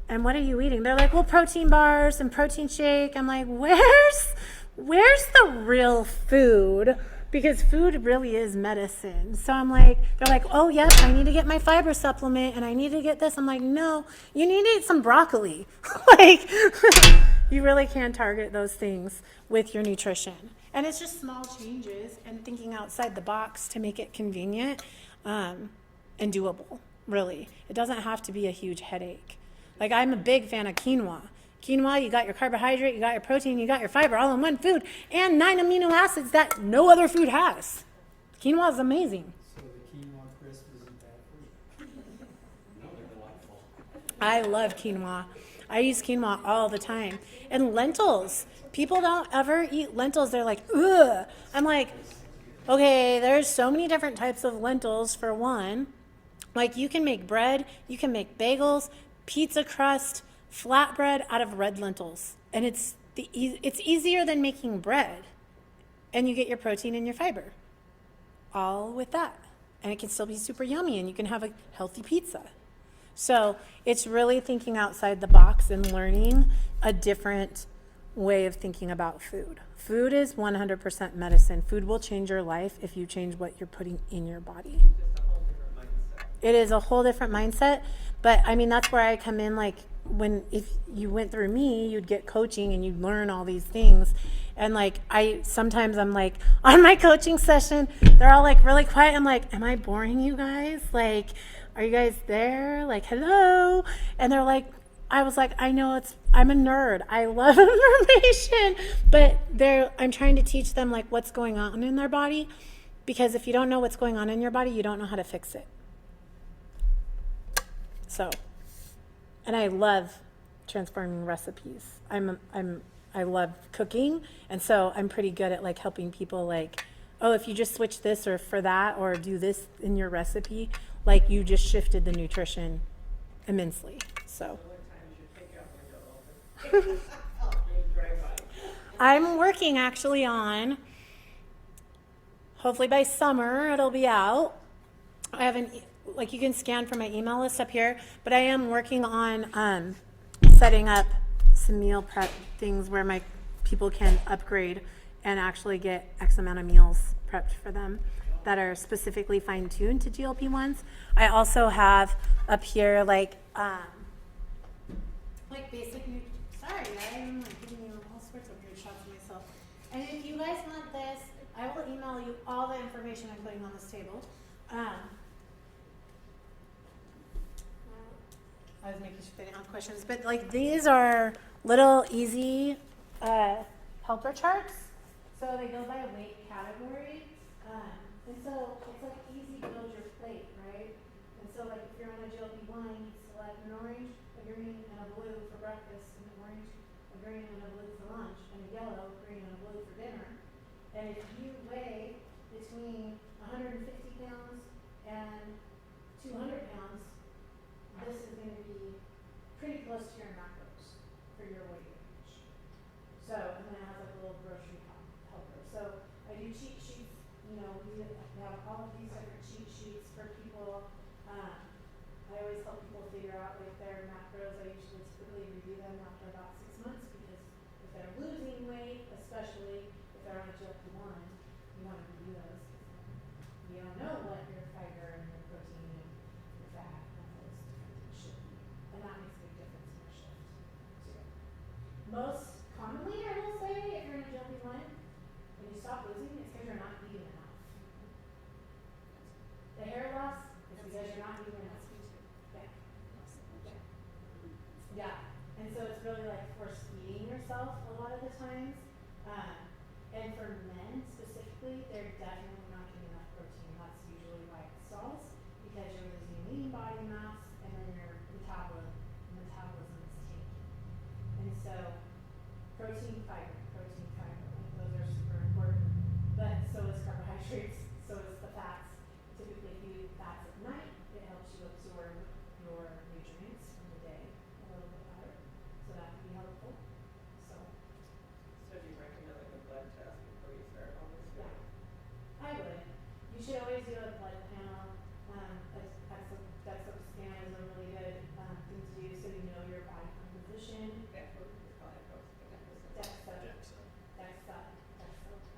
and what are you eating? They're like, well, protein bars and protein shake. I'm like, where's the real food? Because food really is medicine. So I'm like, they're like, oh, yep, I need to get my fiber supplement and I need to get this. I'm like, no, you need to eat some broccoli. Like, you really can target those things with your nutrition. And it's just small changes and thinking outside the box to make it convenient and doable, really. It doesn't have to be a huge headache. Like, I'm a big fan of quinoa. Quinoa, you got your carbohydrate, you got your protein, you got your fiber all in one food, and 9 amino acids that no other food has. Quinoa is amazing. So the quinoa crisp isn't bad for you? No, they're delightful. I love quinoa. I use quinoa all the time. And lentils. People don't ever eat lentils. They're like, ugh. I'm like, okay, there's so many different types of lentils for one. Like, you can make bread, you can make bagels, pizza crust, flatbread out of red lentils. And it's easier than making bread. And you get your protein and your fiber. All with that. And it can still be super yummy, and you can have a healthy pizza. So it's really thinking outside the box and learning a different way of thinking about food. Food is 100% medicine. Food will change your life if you change what you're putting in your body. Just a whole different mindset. It is a whole different mindset, but I mean, that's where I come in, like if you went through me, you'd get coaching and you'd learn all these things. And like, sometimes I'm like, on my coaching session, they're all like really quiet. I'm like, am I boring you guys? Like, are you guys there? Like, hello? And they're like, I was like, I know I'm a nerd. I love information, but I'm trying to teach them like what's going on in their body, because if you don't know what's going on in your body, you don't know how to fix it. So, and I love transforming recipes. I love cooking, and so I'm pretty good at like helping people like, oh, if you just switch this or for that or do this in your recipe, like you just shifted the nutrition immensely. So What time is your pickup window open? You drive by. I'm working actually on, hopefully by summer it'll be out. I haven't, like you can scan from my email list up here, but I am working on setting up some meal prep things where my people can upgrade and actually get X amount of meals prepped for them that are specifically fine-tuned to GLP-1s. I also have up here like basic sorry, I'm like giving you all sorts of weird shots of myself. And if you guys want this, I will email you all the information I'm putting on this table. I was making sure they didn't have questions, but like these are little easy helper charts. So they go by weight category. And so it's like easy to build your plate, right? And so like if you're on a GLP-1, you select an orange, a green, and a blue for breakfast, and an orange, a green, and a blue for lunch, and a yellow, green, and a blue for dinner. And if you weigh between 150 pounds and 200 pounds, this is going to be pretty close to your macros for your weight range. So, and then it has like a little grocery helper. So I do cheat sheets. You know, we have all of these different cheat sheets for people. I always help people figure out like their macros. I usually typically review them after about 6 months, because if they're losing weight, especially if they're on a GLP-1, you want to review those. You don't know what your fiber and your protein and your fat and all those different things should be. And that makes a big difference in your shift too. Most commonly, I will say, if you're in a GLP-1, when you stop losing, it's because you're not eating enough. The hair loss is because you're not eating enough. Yeah. And so it's really like force feeding yourself a lot of the times. And for men specifically, they're definitely not getting enough protein. That's usually why it stalls, because you're losing lean body mass and then your metabolism is tanking. And so protein, fiber, like those are super important. But so is carbohydrates, so is the fats. Typically, if you eat fats at night, it helps you absorb your nutrients from the day a little bit better. So that can be helpful. So So do you recommend like a blood test before you start all this? yeah, I would. You should always do a blood panel. DEXA scan is a really good thing to do, so you know your body composition. That's what we call it. DEXA. Yeah, so. DEXA.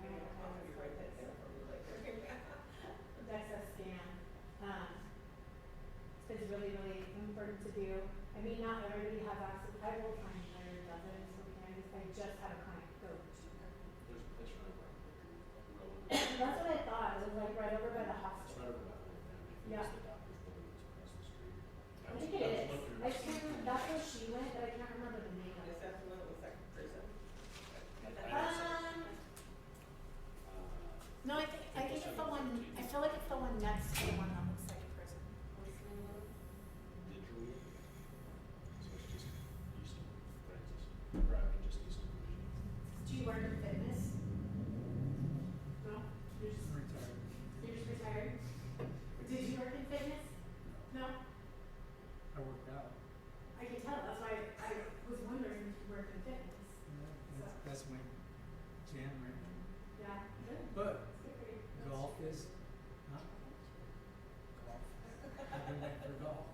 You know, how do you write that down for me later? DEXA scan is really, really important to do. I mean, not everybody has access. I will find where it does it in Spokane. I just had a client go to. There's a place right over on Road. That's what I thought. It was like right over by the It's hospital. right over by Old Family. Yeah. It's the doctor's building that's across the street. I think it is. I just can't remember. That's where she went, but I can't remember the name of Is it. that the one that was like prison? No, I think it's the one. I feel like it's the one next to the one that looks like a prison. What's the name of it? Digitally. So it's just east of Francis. Driving just east of Virginia. Do you work in fitness? No, you're just Retired. You're just retired. Did you work in fitness? No. I worked out. I can tell. That's why I was wondering if you worked in fitness. Yeah, that's my jam right now. Yeah. Good. But Good for you. golf is, huh? Golf. I've been waiting for golf.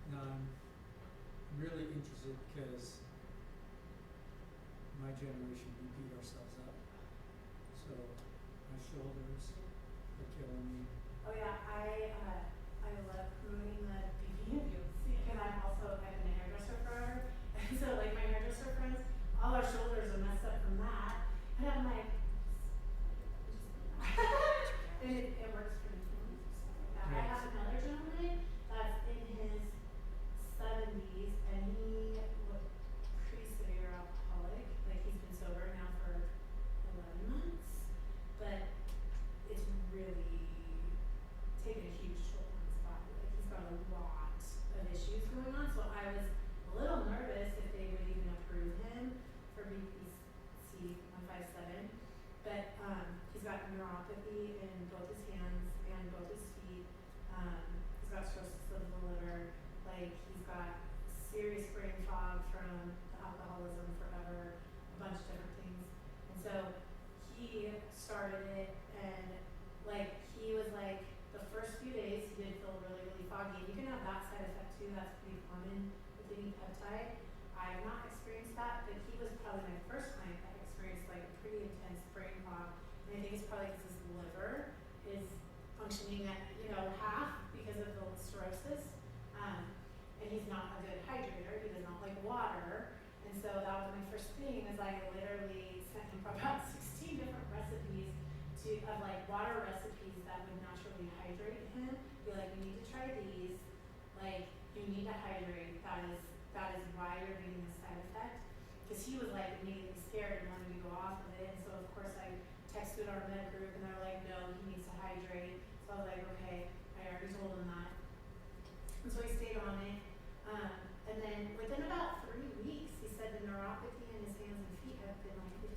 No, I'm really interested because my generation, we beat ourselves up. So my shoulders are killing me. Oh yeah, I love promoting the BPU because I'm also I have an because I literally sent him about 16 different recipes of like water recipes that would naturally hydrate him. Be like, you need to try these. Like, you need to hydrate. That is why you're getting this side effect. Because he was like immediately scared and wanted to go off of it. And so of course I texted our med group and they're like, no, he needs to hydrate. So I was like, okay, I already told him that. And so he stayed on it. And then within about 3 weeks, he said the neuropathy in his hands and feet had been like 50%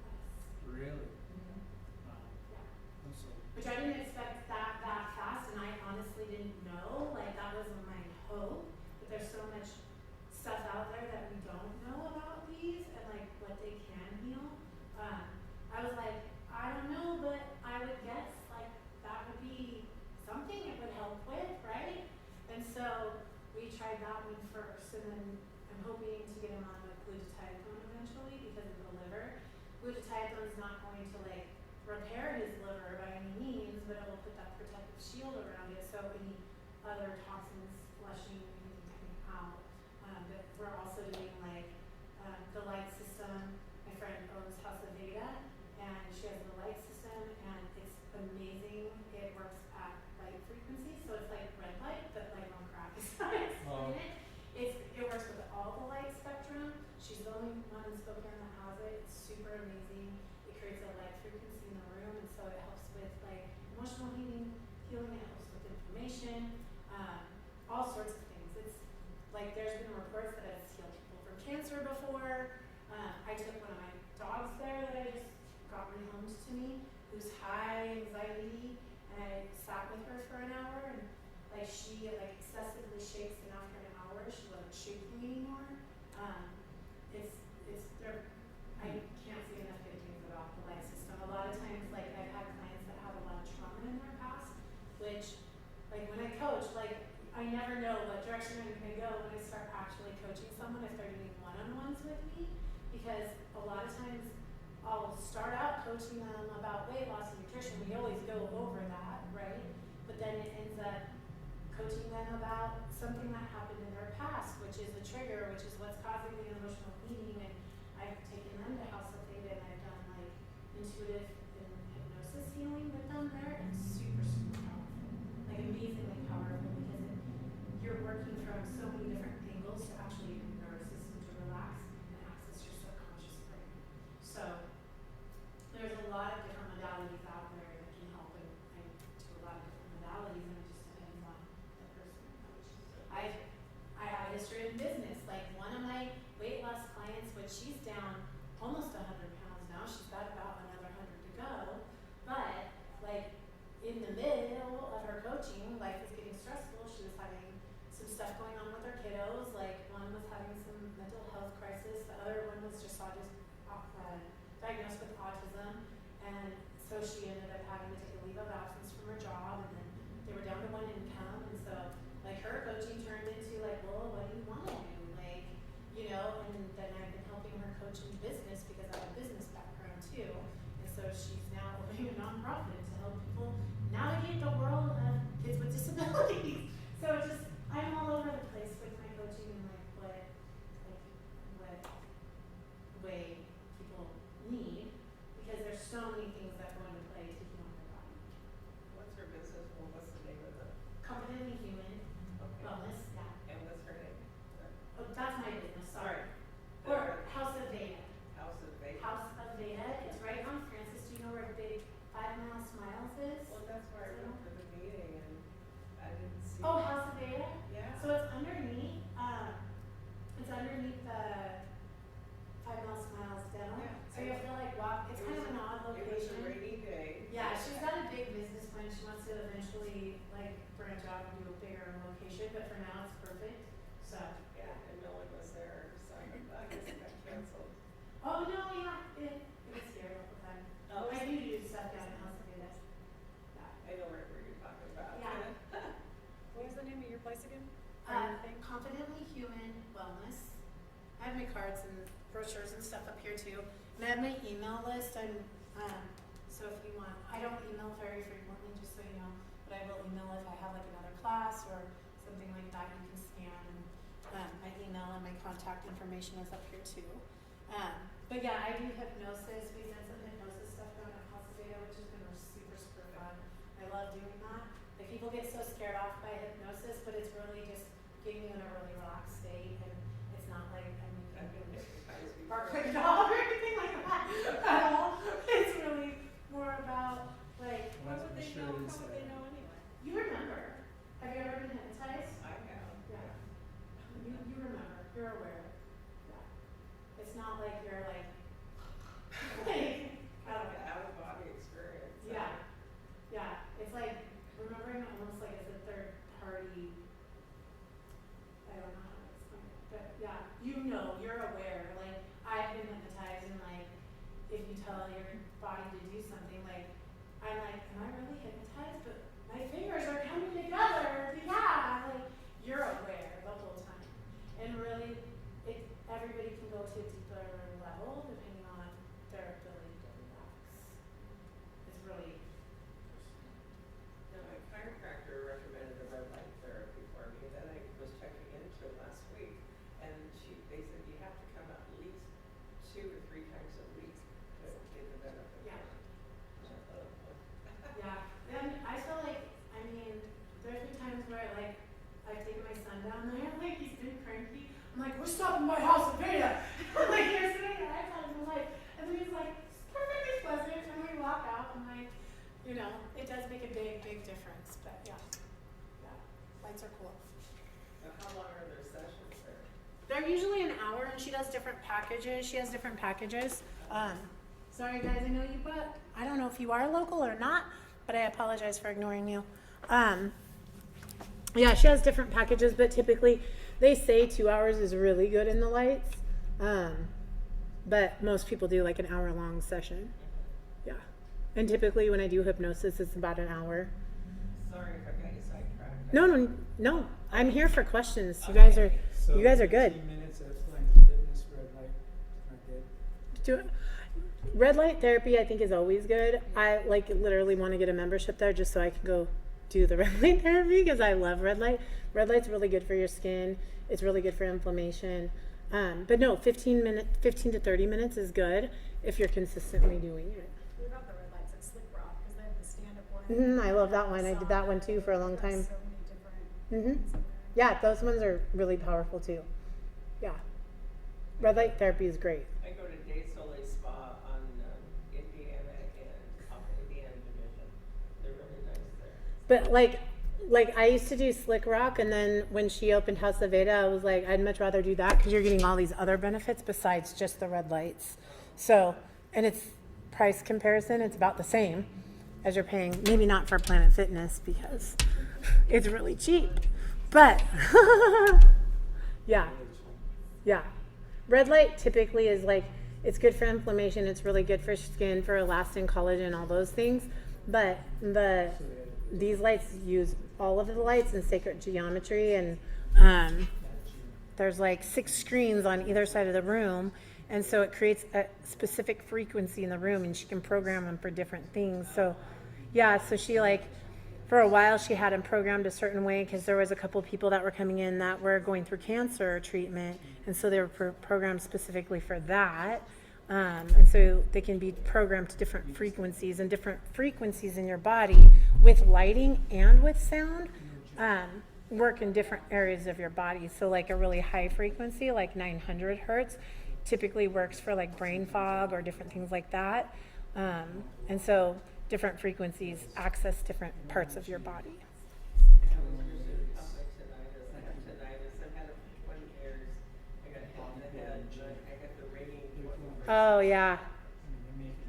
less. Really? Mm-hmm. Wow. Yeah. That's so. Which I didn't expect that fast, and I honestly didn't know. Like, that was my hope. But there's so much stuff out there that we don't know about these and like what they can heal. I was like, I don't know, but I would guess like that would be something it would help with, right? And so we tried that one first, and then I'm hoping to get him on with glutathione eventually because of the liver. Glutathione is not going to like repair his liver by any means, but it will put that protective shield around it so any other toxins flushing anything coming out. But we're also doing like the light system. My friend owns House of Veda, and she has the light system, and it's amazing. It works at light frequency, so it's like red light, but like on crack. Oh. It works with all the light spectrum. She's the only one in Spokane that has it. It's super amazing. It creates a light frequency in the room, and so it helps with like emotional healing. It helps with inflammation, all sorts of things. It's like there's been reports that it's healed people from cancer before. I took one of my dogs there that I just got rehomed to me, who's high anxiety, and I sat with her for an hour, and like she like excessively shakes, and after an hour she wasn't shaking anymore. It's there. I can't say enough good things about the light system. A lot of times, like I've had clients that have a lot of trauma in their past, which like when I coach, like I never know what direction I'm going to go when I start actually coaching someone if they're doing one-on-ones with me, because a lot of times I'll start out coaching them about weight loss and nutrition. We always go over that, right? But then it ends up coaching them about something that happened in their past, which is a trigger, which is what's causing the emotional eating. And I've taken them to House of Theta, and I've done like intuitive and hypnosis healing with them there, and super, super powerful, like amazingly powerful, because you're working from so many different angles to actually get your nervous system to relax and access your subconscious brain. So there's a lot of different modalities out there that can help, and I do a lot of different modalities, and it just depends on the person and coach. I have a history in business. Like one of my weight loss clients, which she's down almost 100 pounds now, she's got about another 100 to go, but like in the middle of her coaching, life was getting stressful. She was having some stuff going on with her kiddos. Like one was having some mental health crisis, the other one was just diagnosed with autism, and so she ended up having to take a leave of absence from her job, and then they were down to one income, and so like her coaching turned into like, well, what do you want to do? Like, you know, and then I've been helping her coach in business because I have a business background too, and so she's now opening a nonprofit to help people navigate the world of kids with disabilities. So it's just, I'm all over the place with my coaching and like what way people need, because there's so many things that go into play to heal their body. What's her business? Well, what's the name of the? Confidently Human Okay. Wellness, yeah. And what's her name? Oh, that's my business, sorry. The Or House of Veda. House of Veda. House of Veda, it's right on Francis. Do you know where Big 5 Mile Smiles is? Well, that's where I went for the meeting, and I didn't see. Oh, House of Veda? Yeah. So it's underneath the 5 Mile Smiles dental. Yeah. So you have to like walk, it's kind of an odd It was a location. rainy day. Yeah, she's got a big business plan. She wants to eventually like branch out and do a bigger location, but for now it's perfect. So. Yeah, and no one was there, so I guess it got canceled. Oh no, yeah, it was here all the time. Oh. I do stuff down in House of Veda. Yeah. I know right where you're talking about. Yeah. What was the name of your place again? Confidently Human Wellness. I have my cards and brochures and stuff up here too. And I have my email list. So if you want, I don't email very frequently, just so you know, but I will email if I have like another class or something like that. You can scan, and my email and my contact information is up here too. But But yeah, I do hypnosis. We've done some hypnosis stuff down at House of Veda, which has been super, super fun. I love doing that. Like people get so scared off by hypnosis, but it's really just getting you in a really relaxed state, and it's not like you can bark like a dog or anything like that at all. It's really more about like How would they know anyway? you remember. Have you ever been hypnotized? I have. Yeah. You remember. You're aware. Yeah. It's not like you're like I don't know. Out of body experience. Yeah. Yeah. It's like remembering almost like as a third party. I don't know how to explain it. But yeah, you know, you're aware. Like I've been hypnotized and like if you tell your body to do something, like I'm like, am I really hypnotized? But my fingers are coming together. Yeah. Like you're aware the whole time. And really everybody can go to a deeper level depending on their ability to relax. It's really No, my chiropractor recommended a red light therapy for me that I was checking into last week, and they said you have to come at least 2 or 3 times a week to get the benefit. Yeah. From it. Yeah, and I feel like, I mean, there's been times where like I take my son down there, like he's been cranky. I'm like, we're stopping by House of Veda. Like you're sitting there, I tell him like, and then he's like, it's perfectly pleasant, and we walk out, and like, you know, it does make a big, big difference. But yeah, lights are cool. Now, how long are their sessions there? They're usually an hour, and she does different packages. She has different packages. Sorry guys, I know you, but I don't know if you are local or not, but I apologize for ignoring you. Yeah, she has different packages, but typically they say 2 hours is really good in the lights. But most people do like an hour-long session. Yeah. And typically when I do hypnosis, it's about an hour. Sorry if I got you sidetracked. No. I'm here for questions. You guys are good. 15 minutes of Planet Fitness red light. Not good. Red light therapy I think is always good. I like literally want to get a membership there just so I can go do the red light therapy because I love red light. Red light's really good for your skin. It's really good for inflammation. But no, 15 to 30 minutes is good if you're consistently doing it. What about the red lights at Slick Rock? Because they have the stand-up one. I love that one. I did that one too for a long time. So many different ones in there. Yeah, those ones are really powerful too. Yeah. Red light therapy is great. I go to Day Soleil Spa on Indiana and off Indiana Division. They're really nice there. But like I used to do Slick Rock, and then when she opened House of Veda, I was like, I'd much rather do that because you're getting all these other benefits besides just the red lights. So, and it's price comparison, it's about the same as you're paying, maybe not for Planet Fitness because it's really cheap, but yeah. Red light typically is like, it's good for inflammation, it's really good for skin, for elastin, collagen, all those things, but these lights use all of the lights in sacred geometry, and there's like 6 screens on either side of the room, and so it creates a specific frequency in the room, and she can program them for different things. So yeah, so she for a while she had them programmed a certain way because there was a couple people that were coming in that were going through cancer treatment, and so they were programmed specifically for that. And so they can be programmed to different frequencies, and different frequencies in your body with lighting and with sound work in different areas of your body. So like a really high frequency, like 900 hertz, typically works for like brain fog or different things like that. And so different frequencies access different parts of your body. Oh yeah.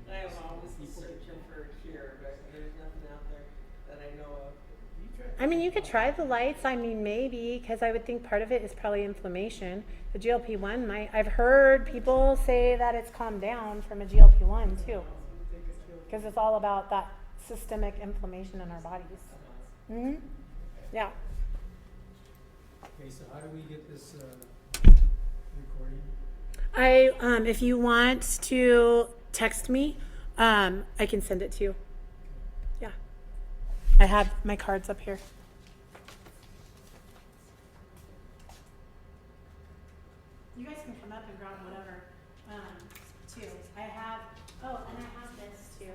I am always searching for a cure, but there's nothing out there that I know of. I mean, you could try the lights. I mean, maybe, because I would think part of it is probably inflammation. The GLP-1 might. I've heard people say that it's calmed down from a GLP-1 too, because it's all about that systemic inflammation in our bodies. Yeah. Okay, so how do we get this recording? If you want to text me, I can send it to you. Yeah. I have my cards up here. You guys can come up and grab whatever, too. I have, oh, and I have this too,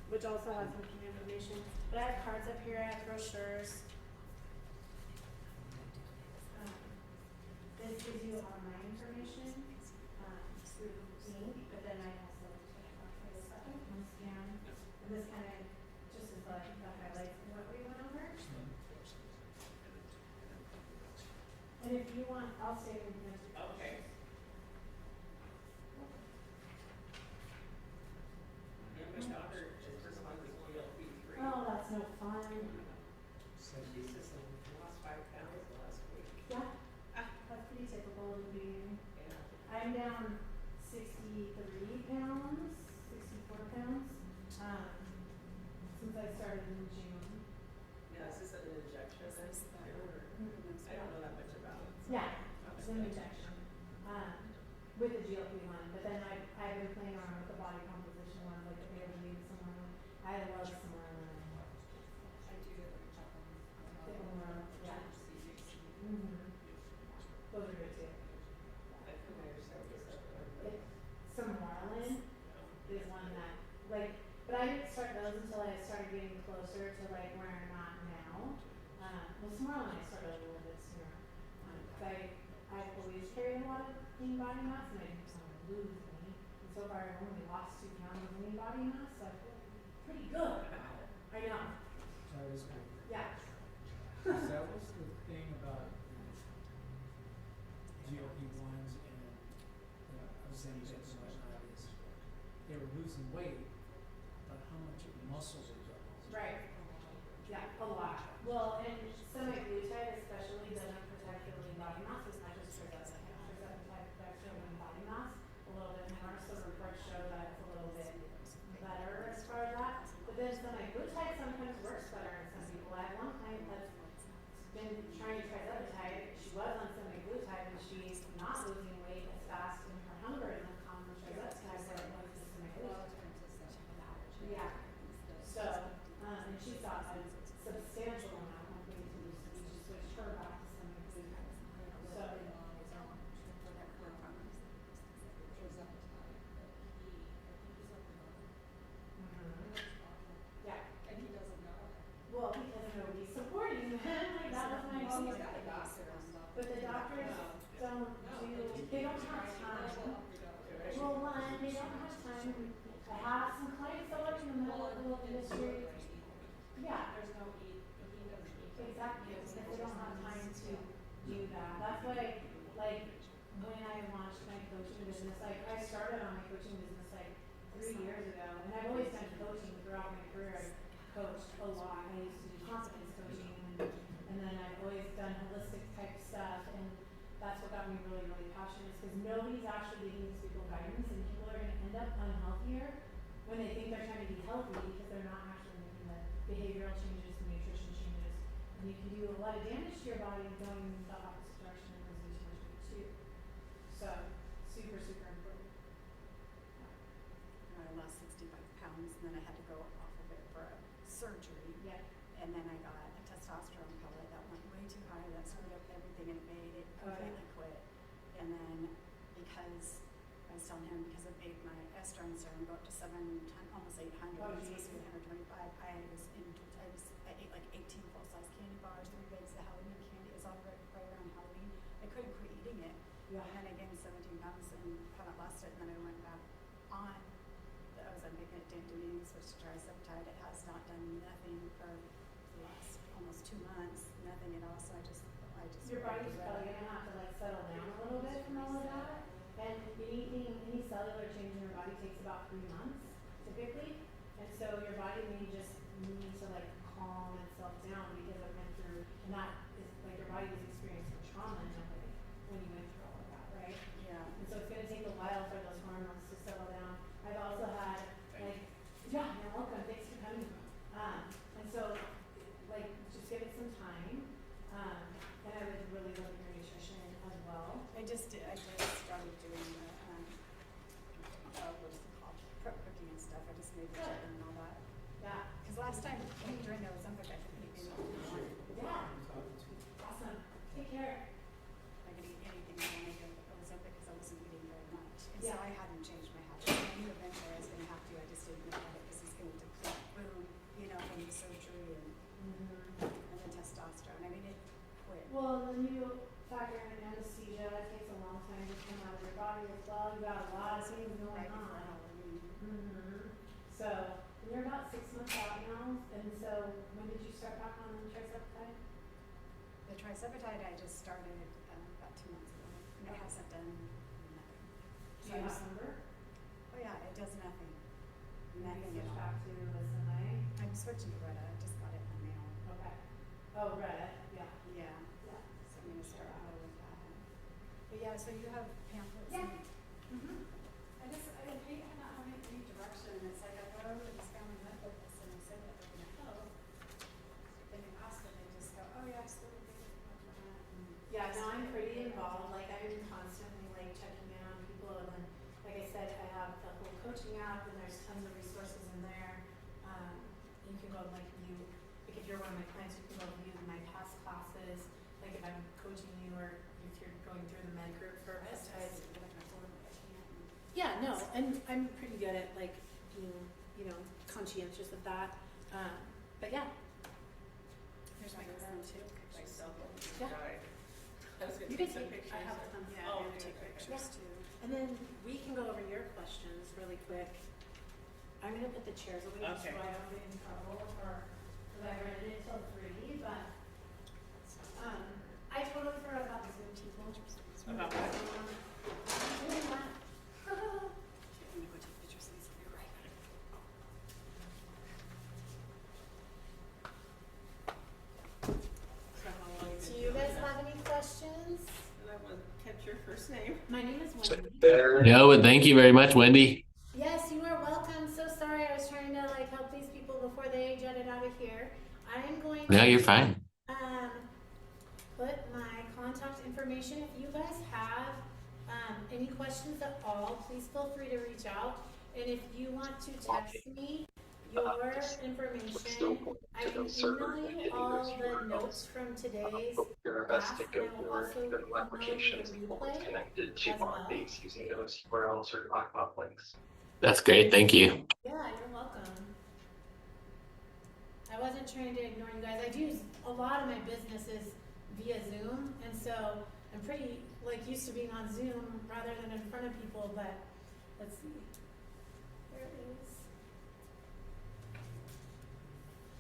which also has some key information. But I have cards up here, I have brochures. This gives you all my information through ink, but then I also wait a second, one scan, and this kind of just is like the highlights of what we went over. And if you want, I'll stay with you. Okay. And my daughter is responding to GLP-3. Oh, that's no fun. She's just lost 5 pounds last week. Yeah, that's pretty typical of the beginning. Yeah. I'm down 63 pounds, 64 pounds, since I started in June. Now, is this an injection then? I don't know that much about it. Yeah, it's an injection, with the GLP-1, but then I've been playing around with the body composition one, like the Bailey, someone, I love someone. I do get like a on Get more, yeah. Mm-hmm. Those are good too. I feel my yourself is up there. Some Marlin is one that, like, but I didn't start those until I started getting closer to like where I'm at now. Well, some Marlin I started a little bit sooner. I've always carried a lot of lean body mass and I didn't want to lose any. And so far I've only lost 2 pounds of lean body mass, so I feel pretty good about it. I know. That is good. Yeah. That was the thing about GLP-1s and Ozempic and whatnot is they were losing weight, but how much muscle they got. Right. Yeah, a lot. Well, and semaglutide especially doesn't protect your lean body mass as much as tirzepatide protects your lean body mass a little bit more. So reports show that it's a little bit better as far as that. But then semaglutide sometimes works better in some people. I have one client that's been trying tirzepatide. She was on semaglutide and she's not losing weight as fast and her hunger isn't calm from tirzepatide where it was with semaglutide. Yeah. So, and she saw a substantial amount of weight to lose, so we just switched her back to semaglutide. So, yeah. And he doesn't know it. Well, because nobody's supporting them, like that was my Well, only. he's got a doctor and stuff. But the doctors don't do, they don't have time. Well, one, they don't have time. I have some clients that work in the medical industry. Yeah, There's no eat, he doesn't eat. exactly, because they don't have time to do that. That's why, like, when I launched my coaching business, like, I started on my coaching business like 3 years ago, and I've always done coaching throughout my career. I coached a lot. I used to do confidence coaching, and then I've always done holistic type stuff, and that's what got me really, really passionate, is because nobody's actually giving these people guidance, and people are going to end up unhealthier when they think they're trying to be healthy because they're not actually making the behavioral changes, the nutrition changes. And you can do a lot of damage to your body going in the opposite direction and losing too much weight too. So, super, super important. I lost 65 pounds, and then I had to go off of it for a surgery. Yeah. And then I got a testosterone pellet that went way too high, that screwed up everything, and it made it completely quit. And then because I was telling him, because of my estrogen serum go up to 710, almost 800, Oh, it's supposed to be geez. 125. I ate like 18 full-size candy bars, 3 bags of Halloween candy. It was all right around Halloween. I couldn't quit eating it. Yeah. And then I gained 17 pounds and haven't lost it. And then I went back on. I was making it didn't do anything, switched to tirzepatide. It has not done nothing for the last almost 2 months. Nothing at all. So I just Your body's probably gonna have to like settle down a little bit from all of that. And any cellular change in your body takes about 3 months typically. And so your body may just need to like calm itself down because it went through, and that is like your body was experiencing trauma in a way when you went through all of that, right? Yeah. And so it's gonna take a while for those hormones to settle down. I've also had like, yeah, you're welcome, thanks for coming. And so like just give it some time. And I would really look at your nutrition as well. I just started doing the what is it called? Prep cooking and stuff. I just made the chicken and all that. Yeah. Because last time during the Ozempic, I couldn't eat anything. Yeah. Awesome. Take care. Preptide I just started about 2 months ago, and it hasn't done nothing. Do you have number? Oh yeah, it does nothing. Nothing Maybe at switch all. back to Listen Way. I'm switching to Retta. I just got it in the mail. Okay. Oh, Reddit, yeah. Yeah. Yeah. So I'm gonna start out with that. But yeah, so you have pamphlets. Yeah. Mm-hmm. I hate not having any direction. It's like I go to this family medical place and I say that they're gonna help. Then you ask them, they just go, oh yeah, I still do that. Yeah, no, I'm pretty involved, like I'm constantly like checking in on people, and then, like I said, I have the whole coaching app, and there's tons of resources in there. You can go like view, like if you're one of my clients, you can go view my past classes, like if I'm coaching you or if you're going through the med group for Peptides. Yeah, no, and I'm pretty good at like being, conscientious of that. But yeah. Here's my phone too. My cell phone just Yeah. died. I was gonna You take can some take, pictures. I have some. Yeah, Oh, I'm gonna okay, take okay. pictures too. And then we can go over your questions really quick. I'm gonna put the chairs away just so Okay. I don't get in trouble because I rented it till 3, but I totally forgot about the Zoom people. About what? Doing that. I'm gonna go take pictures of these. You're right. So how long Do you guys have any questions? And I want to catch your first name. My name is Wendy. No, but thank you very much, Wendy. Yes, you are welcome. So sorry, I was trying to like help these people before they jetted out of here. I'm going No, to you're fine. put my contact information. If you guys have any questions at all, please feel free to reach out. And if you want to text me your information, I can email you all the notes from today's class, and I will also email you the replay as well. using those URLs or lockbox links. That's great. Thank you. Yeah, you're welcome. I wasn't trying to ignore you guys. I do a lot of my businesses via Zoom, and so I'm pretty used to being on Zoom rather than in front of people. But let's see. There it is.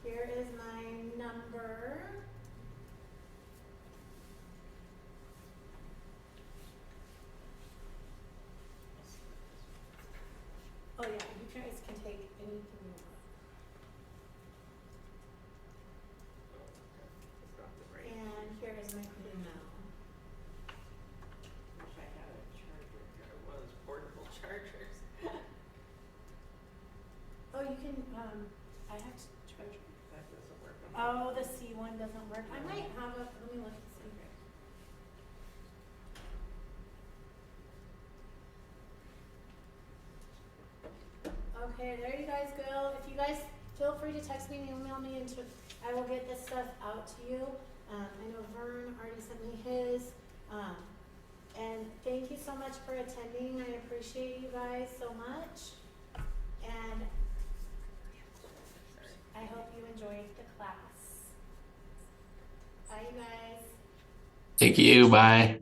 Here is my number. Oh yeah, you guys can take anything you want. It's not the right. And here is my email. Wish I had a charger here. One of those portable chargers. Oh, you can, I have to charge. That doesn't work. Oh, the C one doesn't work. I might have a, let me look and see. Okay, there you guys go. If you guys feel free to text me and email me, and I will get this stuff out to you. I know Vern already sent me his. And thank you so much for attending. I appreciate you guys so much. And I hope you enjoyed the class. Bye, you guys. Thank you. Bye.